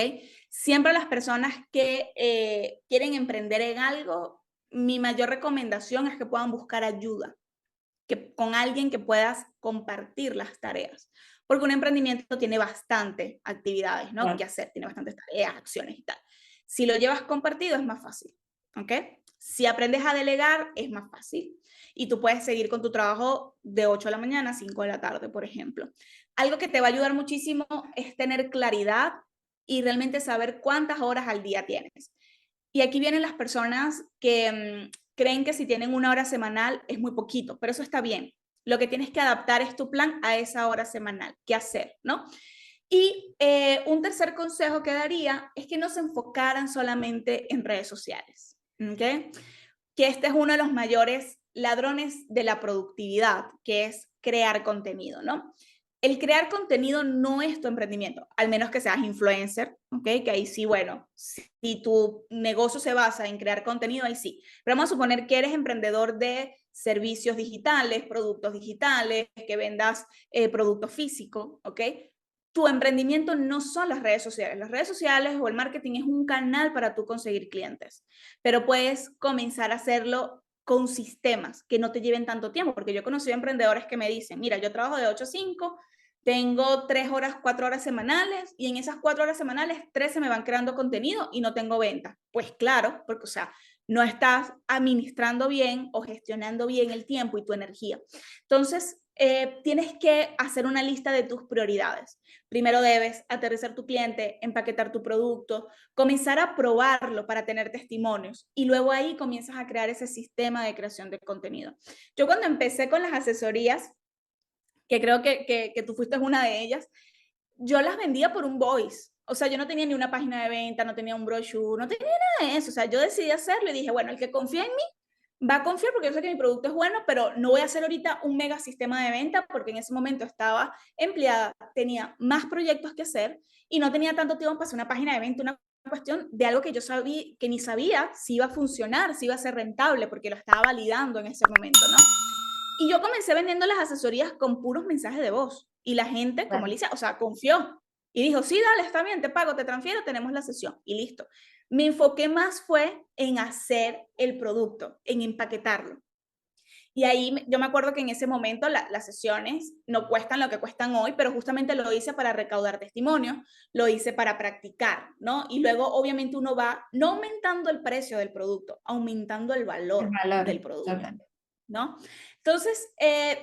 Siempre las personas que quieren emprender en algo, mi mayor recomendación es que puedan buscar ayuda, que con alguien que puedas compartir las tareas, porque un emprendimiento tiene bastante actividades, ¿no? Que Claro. hacer, tiene bastantes tareas, acciones y tal. Si lo llevas compartido es más fácil, ¿ok? Si aprendes a delegar es más fácil y tú puedes seguir con tu trabajo de 8 de la mañana a 5 de la tarde, por ejemplo. Algo que te va a ayudar muchísimo es tener claridad y realmente saber cuántas horas al día tienes. Y aquí vienen las personas que creen que si tienen una hora semanal es muy poquito, pero eso está bien. Lo que tienes que adaptar es tu plan a esa hora semanal. ¿Qué hacer? ¿No? Y un tercer consejo que daría es que no se enfocaran solamente en redes sociales. ¿Okay? Que este es uno de los mayores ladrones de la productividad, que es crear contenido, ¿no? El crear contenido no es tu emprendimiento, al menos que seas influencer, ¿ok? Que ahí sí, bueno, si tu negocio se basa en crear contenido, ahí sí. Pero vamos a suponer que eres emprendedor de servicios digitales, productos digitales, que vendas producto físico, ¿ok? Tu emprendimiento no son las redes sociales. Las redes sociales o el marketing es un canal para tú conseguir clientes, pero puedes comenzar a hacerlo con sistemas que no te lleven tanto tiempo, porque yo he conocido emprendedores que me dicen, mira, yo trabajo de 8 a 5, tengo 3 horas, 4 horas semanales y en esas 4 horas semanales 3 se me van creando contenido y no tengo venta. Pues claro, porque o sea, no estás administrando bien o gestionando bien el tiempo y tu energía. Entonces, tienes que hacer una lista de tus prioridades. Primero debes aterrizar tu cliente, empaquetar tu producto, comenzar a probarlo para tener testimonios y luego ahí comienzas a crear ese sistema de creación de contenido. Yo cuando empecé con las asesorías, que creo que tú fuiste una de ellas, yo las vendía por un voice. O sea, yo no tenía ni una página de venta, no tenía un brochure, no tenía nada de eso. O sea, yo decidí hacerlo y dije, bueno, el que confía en mí va a confiar porque yo sé que mi producto es bueno, pero no voy a hacer ahorita un mega sistema de venta porque en ese momento estaba empleada, tenía más proyectos que hacer y no tenía tanto tiempo para hacer una página de venta, una cuestión de algo que yo sabía, que ni sabía si iba a funcionar, si iba a ser rentable, porque lo estaba validando en ese momento, ¿no? Y yo comencé vendiendo las asesorías con puros mensajes de voz. Y la gente, como Vale. Alicia, o sea, confió. Y dijo, sí, dale, está bien, te pago, te transfiero, tenemos la sesión. Y listo. Me enfoqué más fue en hacer el producto, en empaquetarlo. Y ahí yo me acuerdo que en ese momento las sesiones no cuestan lo que cuestan hoy, pero justamente lo hice para recaudar testimonios, lo hice para practicar, ¿no? Y luego obviamente uno va no aumentando el precio del producto, aumentando el El valor valor. del producto, Total. ¿no? Entonces,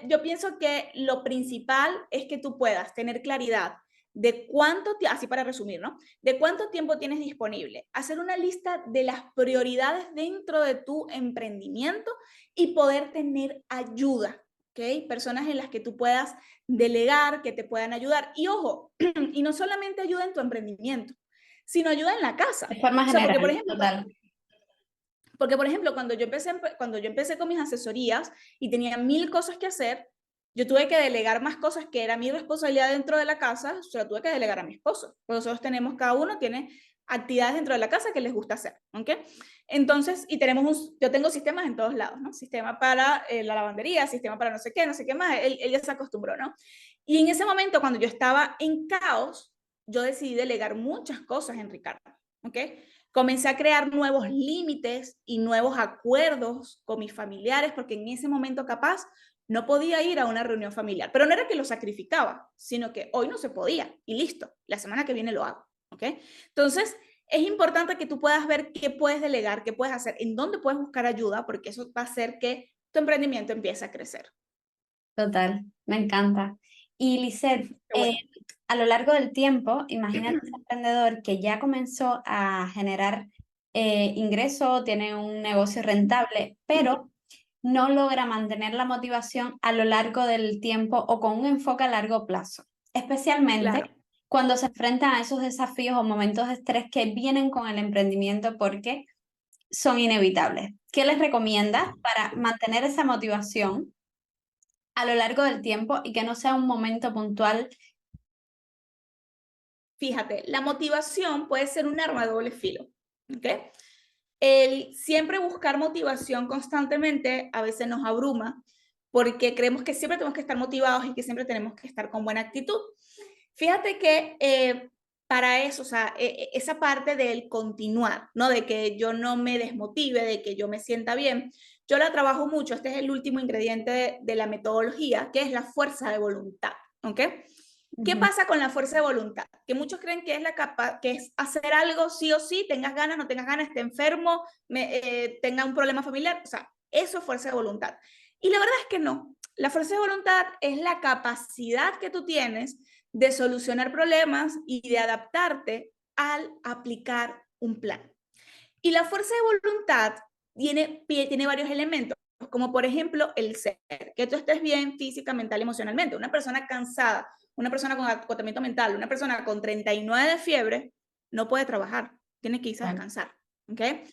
yo pienso que lo principal es que tú puedas tener claridad de cuánto, así para resumir, ¿no? De cuánto tiempo tienes disponible, hacer una lista de las prioridades dentro de tu emprendimiento y poder tener ayuda, ¿ok? Personas en las que tú puedas delegar, que te puedan ayudar. Y ojo, y no solamente ayuda en tu emprendimiento, sino ayuda en la casa. De forma O sea, general, total. porque, por ejemplo, cuando yo empecé con mis asesorías y tenía 1000 cosas que hacer, yo tuve que delegar más cosas que era mi responsabilidad dentro de la casa, se lo tuve que delegar a mi esposo. Nosotros tenemos, cada uno tiene actividades dentro de la casa que les gusta hacer, ¿ok? Entonces, y yo tengo sistemas en todos lados, ¿no? Sistema para la lavandería, sistema para no sé qué más, él ya se acostumbró, ¿no? Y en ese momento, cuando yo estaba en caos, yo decidí delegar muchas cosas en Ricardo, ¿ok? Comencé a crear nuevos límites y nuevos acuerdos con mis familiares, porque en ese momento capaz no podía ir a una reunión familiar. Pero no era que lo sacrificaba, sino que hoy no se podía y listo, la semana que viene lo hago. ¿Ok? Entonces, es importante que tú puedas ver qué puedes delegar, qué puedes hacer, en dónde puedes buscar ayuda, porque eso va a hacer que tu emprendimiento empiece a crecer. Total, me encanta. Y Lisette, Qué bueno. a lo largo del tiempo, imagínate ese emprendedor que ya comenzó a generar ingreso, tiene un negocio rentable, pero no logra mantener la motivación a lo largo del tiempo o con un enfoque a largo plazo, especialmente Claro. cuando se enfrentan a esos desafíos o momentos de estrés que vienen con el emprendimiento porque son inevitables. ¿Qué les recomiendas para mantener esa motivación a lo largo del tiempo y que no sea un momento puntual? Fíjate, la motivación puede ser un arma de doble filo. ¿Ok? El siempre buscar motivación constantemente a veces nos abruma porque creemos que siempre tenemos que estar motivados y que siempre tenemos que estar con buena actitud. Fíjate que para eso, o sea, esa parte del continuar, ¿no? De que yo no me desmotive, de que yo me sienta bien, yo la trabajo mucho. Este es el último ingrediente de la metodología, que es la fuerza de voluntad, ¿ok? ¿Qué Ujú. pasa con la fuerza de voluntad? Que muchos creen que es, que es hacer algo sí o sí, tengas ganas, no tengas ganas, esté enfermo, tenga un problema familiar. O sea, eso es fuerza de voluntad. Y la verdad es que no. La fuerza de voluntad es la capacidad que tú tienes de solucionar problemas y de adaptarte al aplicar un plan. Y la fuerza de voluntad tiene varios elementos, como por ejemplo el ser, que tú estés bien física, mental y emocionalmente. Una persona cansada, una persona con agotamiento mental, una persona con 39 de fiebre, no puede trabajar, tiene que irse a Claro. descansar. ¿Ok?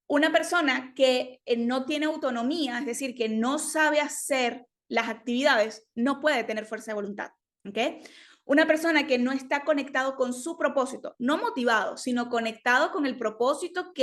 Una persona que no tiene autonomía, es decir, que no sabe hacer las actividades, no puede tener fuerza de voluntad. ¿Ok? Una persona que no está conectado con su propósito, no motivado, sino conectado con el propósito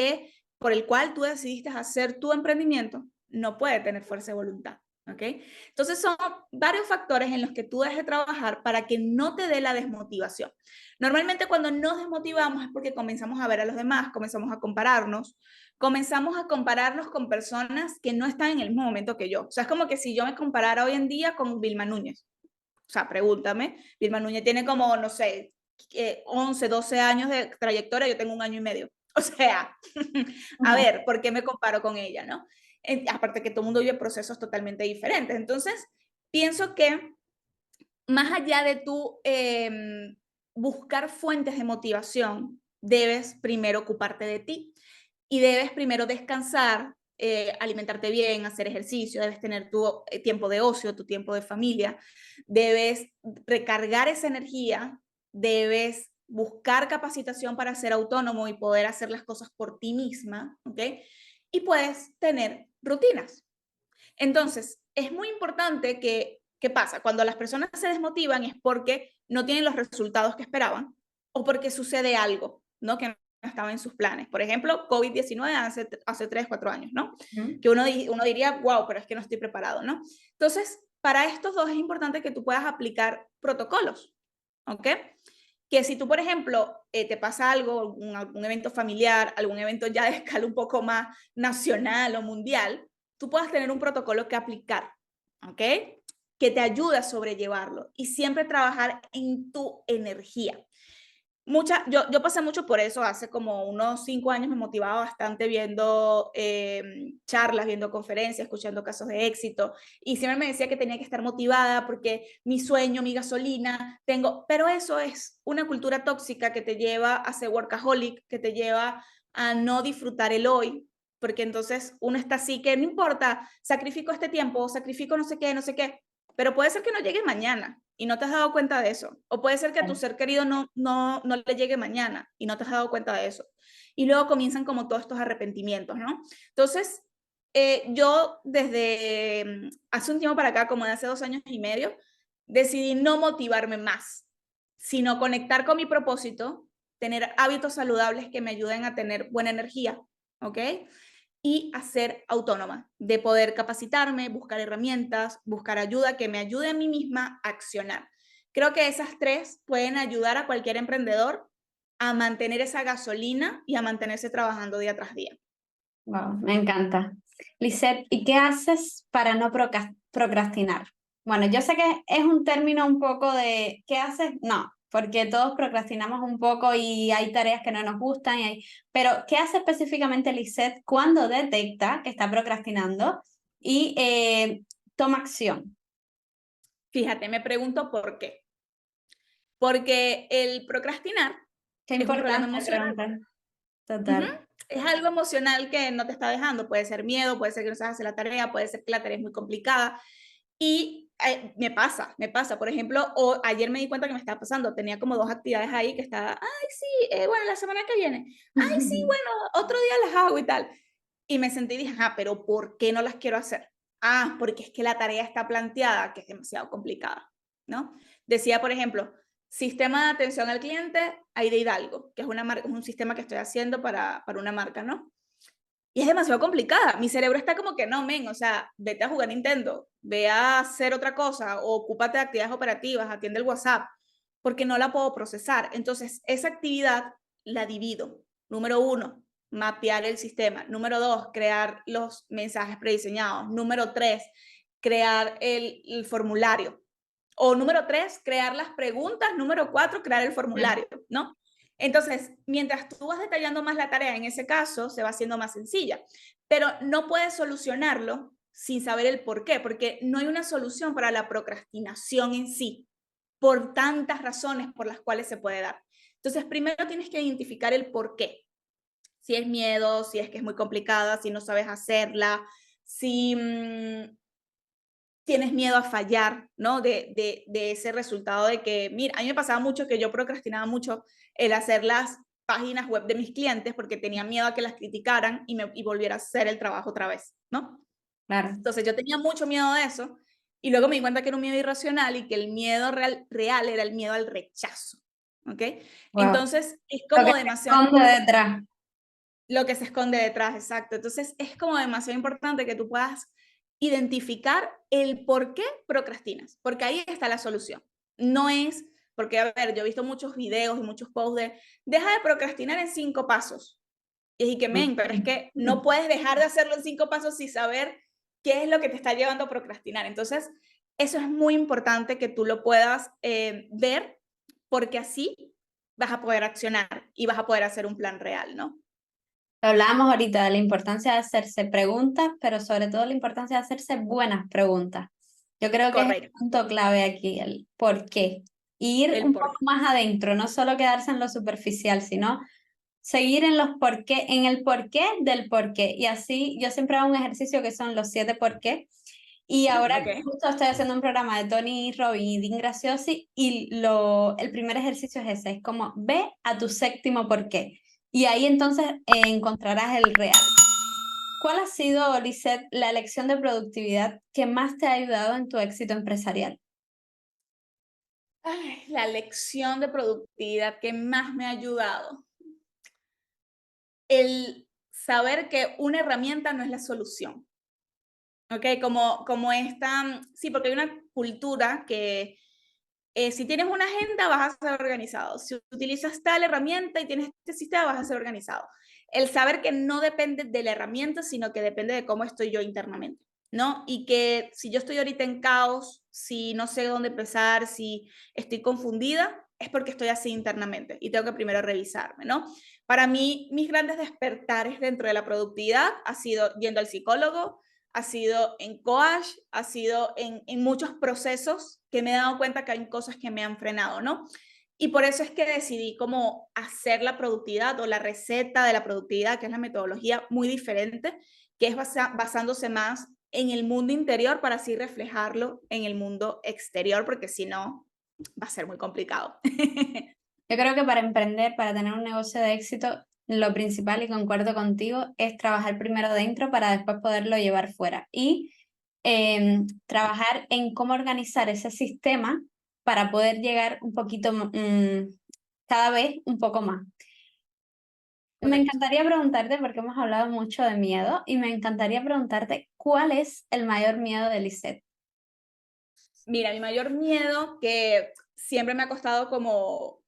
por el cual tú decidiste hacer tu emprendimiento, no puede tener fuerza de voluntad. ¿Ok? Entonces son varios factores en los que tú debes de trabajar para que no te dé la desmotivación. Normalmente cuando nos desmotivamos es porque comenzamos a ver a los demás, comenzamos a compararnos con personas que no están en el mismo momento que yo. O sea, es como que si yo me comparara hoy en día con Vilma Núñez. O sea, pregúntame, Vilma Núñez tiene como, no sé, 11, 12 años de trayectoria, yo tengo un año y medio. O sea, a Ujú. ver, ¿por qué me comparo con ella, no? Aparte que todo el mundo vive procesos totalmente diferentes. Entonces, pienso que más allá de tu buscar fuentes de motivación, debes primero ocuparte de ti y debes primero descansar, alimentarte bien, hacer ejercicio, debes tener tu tiempo de ocio, tu tiempo de familia, debes recargar esa energía, debes buscar capacitación para ser autónomo y poder hacer las cosas por ti misma, ¿ok? Y puedes tener rutinas. Entonces, es muy importante que, ¿qué pasa? Cuando las personas se desmotivan es porque no tienen los resultados que esperaban o porque sucede algo, ¿no? Que estaba en sus planes. Por ejemplo, COVID-19 hace 3, 4 años, ¿no? Ujú. Que uno diría, wow, pero es que no estoy preparado, ¿no? Entonces, para estos dos es importante que tú puedas aplicar protocolos, ¿ok? Que si tú, por ejemplo, te pasa algo, algún evento familiar, algún evento ya de escala un poco más nacional o mundial, tú puedas tener un protocolo que aplicar, ¿ok? Que te ayude a sobrellevarlo y siempre trabajar en tu energía. Yo pasé mucho por eso, hace como unos 5 años me motivaba bastante viendo charlas, viendo conferencias, escuchando casos de éxito, y siempre me decía que tenía que estar motivada porque mi sueño, mi gasolina, pero eso es una cultura tóxica que te lleva a ser workaholic, que te lleva a no disfrutar el hoy, porque entonces uno está así que no importa, sacrifico este tiempo, sacrifico no sé qué, pero puede ser que no llegue mañana y no te has dado cuenta de eso. O puede ser que a tu ser querido no le llegue mañana y no te has dado cuenta de eso. Y luego comienzan como todos estos arrepentimientos, ¿no? Entonces, yo desde hace un tiempo para acá, como de hace 2 años y medio, decidí no motivarme más, sino conectar con mi propósito, tener hábitos saludables que me ayuden a tener buena energía, ¿ok? Y a ser autónoma, de poder capacitarme, buscar herramientas, buscar ayuda que me ayude a mí misma a accionar. Creo que esas tres pueden ayudar a cualquier emprendedor a mantener esa gasolina y a mantenerse trabajando día tras día. Wow, me encanta. Lisette, ¿y qué haces para no procrastinar? Bueno, yo sé que es un término un poco de ¿qué haces? No, porque todos procrastinamos un poco y hay tareas que no nos gustan, pero ¿qué hace específicamente Lisette cuando detecta que está procrastinando y toma acción? Fíjate, me pregunto por qué. Porque el procrastinar Qué es un problema importante emocional. pregunta. Ujú. Total. Es algo emocional que no te está dejando. Puede ser miedo, puede ser que no sabes hacer la tarea, puede ser que la tarea es muy complicada. Y me pasa. Por ejemplo, ayer me di cuenta que me estaba pasando. Tenía como 2 actividades ahí que estaba, ay, sí, bueno, la semana que viene. Ay, sí, bueno, otro día las hago y tal. Y me sentí y dije, ah, pero ¿por qué no las quiero hacer? Ah, porque es que la tarea está planteada, que es demasiado complicada, ¿no? Decía, por ejemplo, sistema de atención al cliente, hay de Hidalgo, que es un sistema que estoy haciendo para una marca, ¿no? Y es demasiado complicada. Mi cerebro está como que no, men, o sea, vete a jugar Nintendo, ve a hacer otra cosa, o ocúpate de actividades operativas, atiende el WhatsApp, porque no la puedo procesar. Entonces, esa actividad la divido. Número 1, mapear el sistema. Número 2, crear los mensajes prediseñados. Número 3, crear el formulario. O número 3, crear las preguntas. Número 4, crear el formulario, ¿no? Entonces, mientras tú vas detallando más la tarea, en ese caso se va haciendo más sencilla, pero no puedes solucionarlo sin saber el por qué, porque no hay una solución para la procrastinación en sí, por tantas razones por las cuales se puede dar. Entonces, primero tienes que identificar el por qué. Si es miedo, si es que es muy complicada, si no sabes hacerla, si tienes miedo a fallar, ¿no? De ese resultado de que, mira, a mí me pasaba mucho que yo procrastinaba mucho el hacer las páginas web de mis clientes porque tenía miedo a que las criticaran y volviera a hacer el trabajo otra vez, ¿no? Claro. Entonces yo tenía mucho miedo de eso y luego me di cuenta que era un miedo irracional y que el miedo real era el miedo al rechazo, ¿ok? Wow. Entonces es Lo que como se demasiado esconde importante detrás. lo que se esconde detrás, exacto. Entonces es como demasiado importante que tú puedas identificar el por qué procrastinas, porque ahí está la solución. No es, porque a ver, yo he visto muchos videos y muchos posts de, deja de procrastinar en 5 pasos. Y que, men, pero es que no puedes dejar de hacerlo en 5 pasos sin saber qué es lo que te está llevando a procrastinar. Entonces, eso es muy importante que tú lo puedas ver, porque así vas a poder accionar y vas a poder hacer un plan real, ¿no? Hablábamos ahorita de la importancia de hacerse preguntas, pero sobre todo la importancia de hacerse buenas preguntas. Yo creo que es el Correcto. punto clave aquí, el por qué. Ir El un por poco qué. más adentro, no solo quedarse en lo superficial, sino seguir en los por qué, en el porqué del por qué. Y así yo siempre hago un ejercicio que son los 7 por qué. Y ahora Ok. justo estoy haciendo un programa de Tony Robbins y Dean Graziosi y el primer ejercicio es ese, es como ve a tu séptimo por qué. Y ahí entonces encontrarás el real. ¿Cuál ha sido, Lisette, la lección de productividad que más te ha ayudado en tu éxito empresarial? Ay, la lección de productividad que más me ha ayudado. el saber que una herramienta no es la solución. ¿Ok? Como esta, sí, porque hay una cultura que si tienes una agenda vas a ser organizado. Si utilizas tal herramienta y tienes este sistema vas a ser organizado. El saber que no depende de la herramienta, sino que depende de cómo estoy yo internamente, ¿no? Y que si yo estoy ahorita en caos, si no sé dónde empezar, si estoy confundida, es porque estoy así internamente y tengo que primero revisarme, ¿no? Para mí, mis grandes despertares dentro de la productividad ha sido yendo al psicólogo, ha sido en coach, ha sido en muchos procesos que me he dado cuenta que hay cosas que me han frenado, ¿no? Y por eso es que decidí como hacer la productividad o la receta de la productividad, que es la metodología muy diferente, que es basándose más en el mundo interior para así reflejarlo en el mundo exterior, porque si no, va a ser muy complicado. Yo creo que para emprender, para tener un negocio de éxito, lo principal, y concuerdo contigo, es trabajar primero dentro para después poderlo llevar fuera. Y trabajar en cómo organizar ese sistema para poder llegar un poquito, cada vez un poco más. Me Correcto. encantaría preguntarte, porque hemos hablado mucho de miedo, y me encantaría preguntarte, ¿cuál es el mayor miedo de Lisette? Mira, mi mayor miedo, que siempre me ha costado como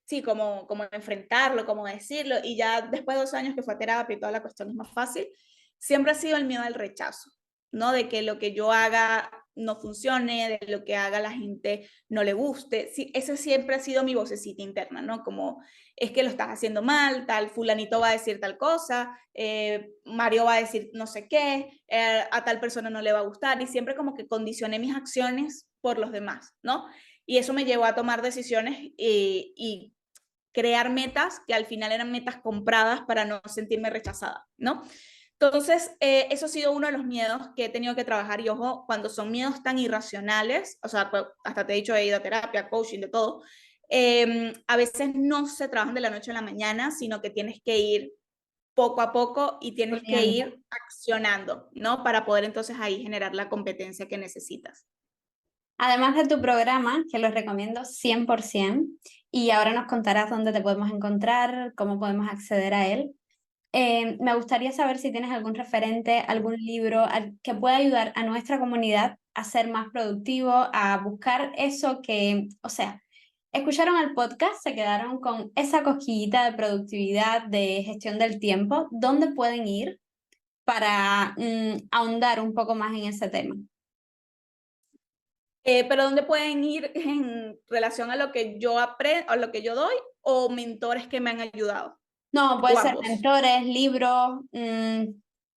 sí, como enfrentarlo, como decirlo, y ya después de 2 años que fue a terapia y toda la cuestión es más fácil, siempre ha sido el miedo al rechazo, ¿no? De que lo que yo haga no funcione, de lo que haga la gente no le guste. Sí, ese siempre ha sido mi vocecita interna, ¿no? Como es que lo estás haciendo mal, tal fulanito va a decir tal cosa, Mario va a decir no sé qué, a tal persona no le va a gustar, y siempre como que condicioné mis acciones por los demás, ¿no? Y eso me llevó a tomar decisiones y crear metas que al final eran metas compradas para no sentirme rechazada, ¿no? Entonces, eso ha sido uno de los miedos que he tenido que trabajar y ojo, cuando son miedos tan irracionales, o sea, hasta te he dicho, he ido a terapia, coaching, de todo, a veces no se trabajan de la noche a la mañana, sino que tienes que ir poco a poco y tienes que Puliendo. ir accionando, ¿no? Para poder entonces ahí generar la competencia que necesitas. Además de tu programa, que lo recomiendo 100%, y ahora nos contarás dónde te podemos encontrar, cómo podemos acceder a él. Me gustaría saber si tienes algún referente, algún libro que pueda ayudar a nuestra comunidad a ser más productivo, a buscar eso que, o sea, escucharon el podcast, se quedaron con esa cosquillita de productividad, de gestión del tiempo. ¿Dónde pueden ir para ahondar un poco más en ese tema? Pero ¿dónde pueden ir en relación a lo que yo aprendo, a lo que yo doy, o mentores que me han ayudado? No, puede O ser ambos. mentores, libros.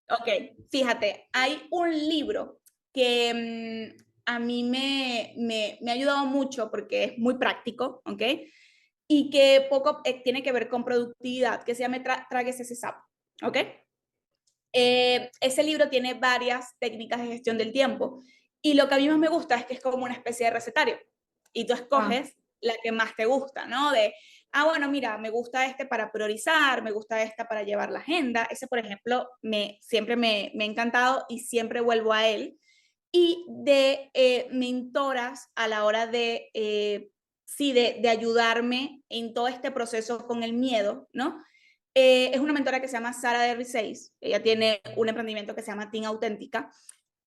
Ok, fíjate, hay un libro que a mí me ha ayudado mucho porque es muy práctico, ¿ok? Y que poco tiene que ver con productividad, que se llama Tráguese ese sapo, ¿ok? Ese libro tiene varias técnicas de gestión del tiempo y lo que a mí más me gusta es que es como una especie de recetario y tú Wow. escoges la que más te gusta, ¿no? Bueno, mira, me gusta este para priorizar, me gusta esta para llevar la agenda. Ese, por ejemplo, siempre me ha encantado y siempre vuelvo a él. Y de mentoras a la hora sí, de ayudarme en todo este proceso con el miedo, ¿no? Es una mentora que se llama Sara de Riseis. Ella tiene un emprendimiento que se llama Team Auténtica.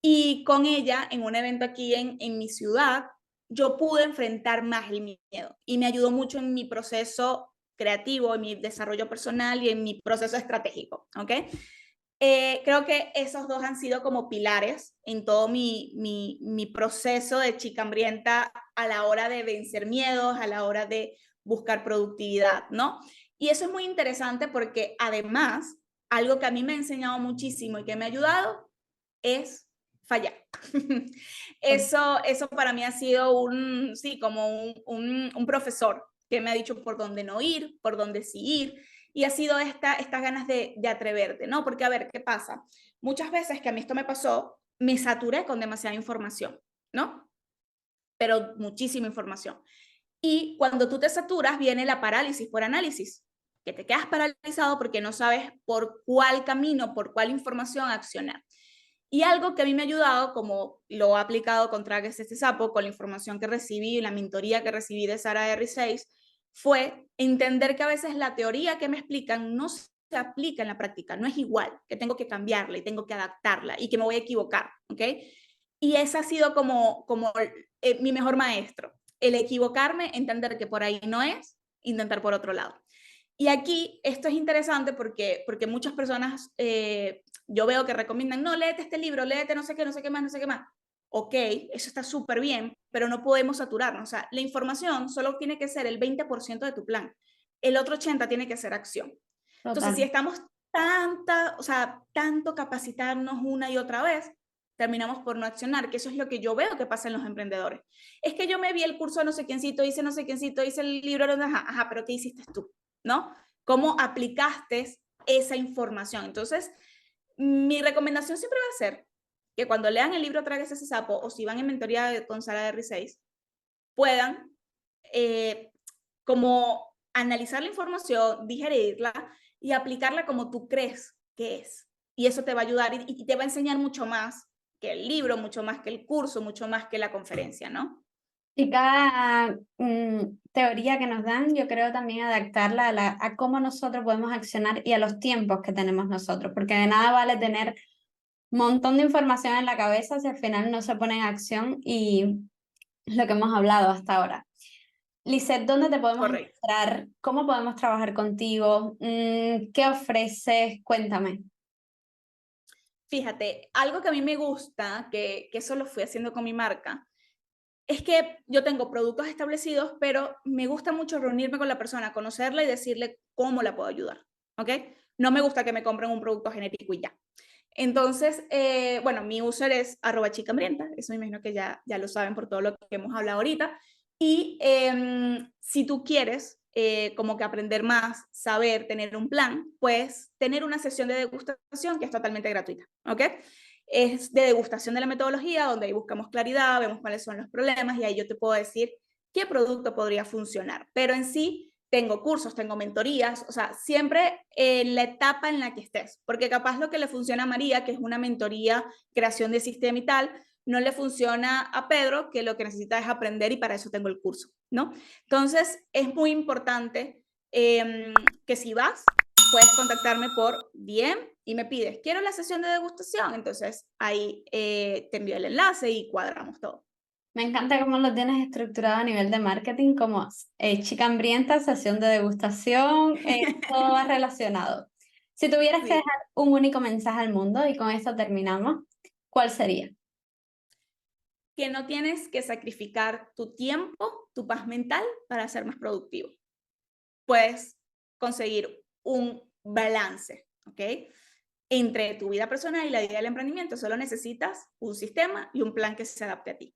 Y con ella, en un evento aquí en mi ciudad, yo pude enfrentar más el miedo. Y me ayudó mucho en mi proceso creativo, en mi desarrollo personal y en mi proceso estratégico. ¿Ok? Creo que esos dos han sido como pilares en todo mi proceso de chica hambrienta a la hora de vencer miedos, a la hora de buscar productividad, ¿no? Y eso es muy interesante porque además, algo que a mí me ha enseñado muchísimo y que me ha ayudado es fallar. Eso para mí ha sido sí, como un profesor que me ha dicho por dónde no ir, por dónde sí ir, y ha sido estas ganas de atreverte, ¿no? Porque a ver, ¿qué pasa? Muchas veces que a mí esto me pasó, me saturé con demasiada información, ¿no? Pero muchísima información. Y cuando tú te saturas, viene la parálisis por análisis, que te quedas paralizado porque no sabes por cuál camino, por cuál información accionar. Y algo que a mí me ha ayudado, como lo ha aplicado con Tragues este sapo, con la información que recibí y la mentoría que recibí de Sara R6, fue entender que a veces la teoría que me explican no se aplica en la práctica, no es igual, que tengo que cambiarla y tengo que adaptarla y que me voy a equivocar, ¿ok? Y ese ha sido como mi mejor maestro, el equivocarme, entender que por ahí no es, intentar por otro lado. Y aquí esto es interesante porque muchas personas yo veo que recomiendan, no, léete este libro, léete no sé qué, no sé qué más, no sé qué más. Ok, eso está súper bien, pero no podemos saturarnos. O sea, la información solo tiene que ser el 20% de tu plan. El otro 80% tiene que ser acción. Entonces, si Total. estamos o sea, tanto capacitarnos una y otra vez, terminamos por no accionar, que eso es lo que yo veo que pasa en los emprendedores. Es que yo me vi el curso de no sé quiéncito, hice no sé quiéncito, hice el libro, ajá, pero ¿qué hiciste tú? ¿No? ¿Cómo aplicaste esa información? Entonces, mi recomendación siempre va a ser que cuando lean el libro Trágase ese sapo, o si van en mentoría con Sara de R6, puedan como analizar la información, digerirla y aplicarla como tú crees que es. Y eso te va a ayudar y te va a enseñar mucho más que el libro, mucho más que el curso, mucho más que la conferencia, ¿no? Y cada teoría que nos dan, yo creo también adaptarla a cómo nosotros podemos accionar y a los tiempos que tenemos nosotros, porque de nada vale tener un montón de información en la cabeza si al final no se pone en acción y es lo que hemos hablado hasta ahora. Lisette, ¿dónde te podemos Correcto. encontrar? ¿Cómo podemos trabajar contigo? ¿Qué ofreces? Cuéntame. Fíjate, algo que a mí me gusta, que eso lo fui haciendo con mi marca, es que yo tengo productos establecidos, pero me gusta mucho reunirme con la persona, conocerla y decirle cómo la puedo ayudar, ¿ok? No me gusta que me compren un producto genérico y ya. Entonces, bueno, mi user es @chicambrienta, eso me imagino que ya lo saben por todo lo que hemos hablado ahorita. Y si tú quieres como que aprender más, saber, tener un plan, pues tener una sesión de degustación que es totalmente gratuita, ¿ok? Es de degustación de la metodología, donde ahí buscamos claridad, vemos cuáles son los problemas y ahí yo te puedo decir qué producto podría funcionar. Pero en sí, tengo cursos, tengo mentorías, o sea, siempre en la etapa en la que estés, porque capaz lo que le funciona a María, que es una mentoría, creación de sistema y tal, no le funciona a Pedro, que lo que necesita es aprender y para eso tengo el curso, ¿no? Entonces, es muy importante que si vas, puedes contactarme por DM y me pides, quiero la sesión de degustación, entonces ahí te envío el enlace y cuadramos todo. Me encanta cómo lo tienes estructurado a nivel de marketing, como chica hambrienta, sesión de degustación, todo va relacionado. Si tuvieras que Sí. dejar un único mensaje al mundo, y con esto terminamos, ¿cuál sería? Que no tienes que sacrificar tu tiempo, tu paz mental para ser más productivo. Puedes conseguir un balance, ¿ok? Entre tu vida personal y la vida del emprendimiento. Solo necesitas un sistema y un plan que se adapte a ti.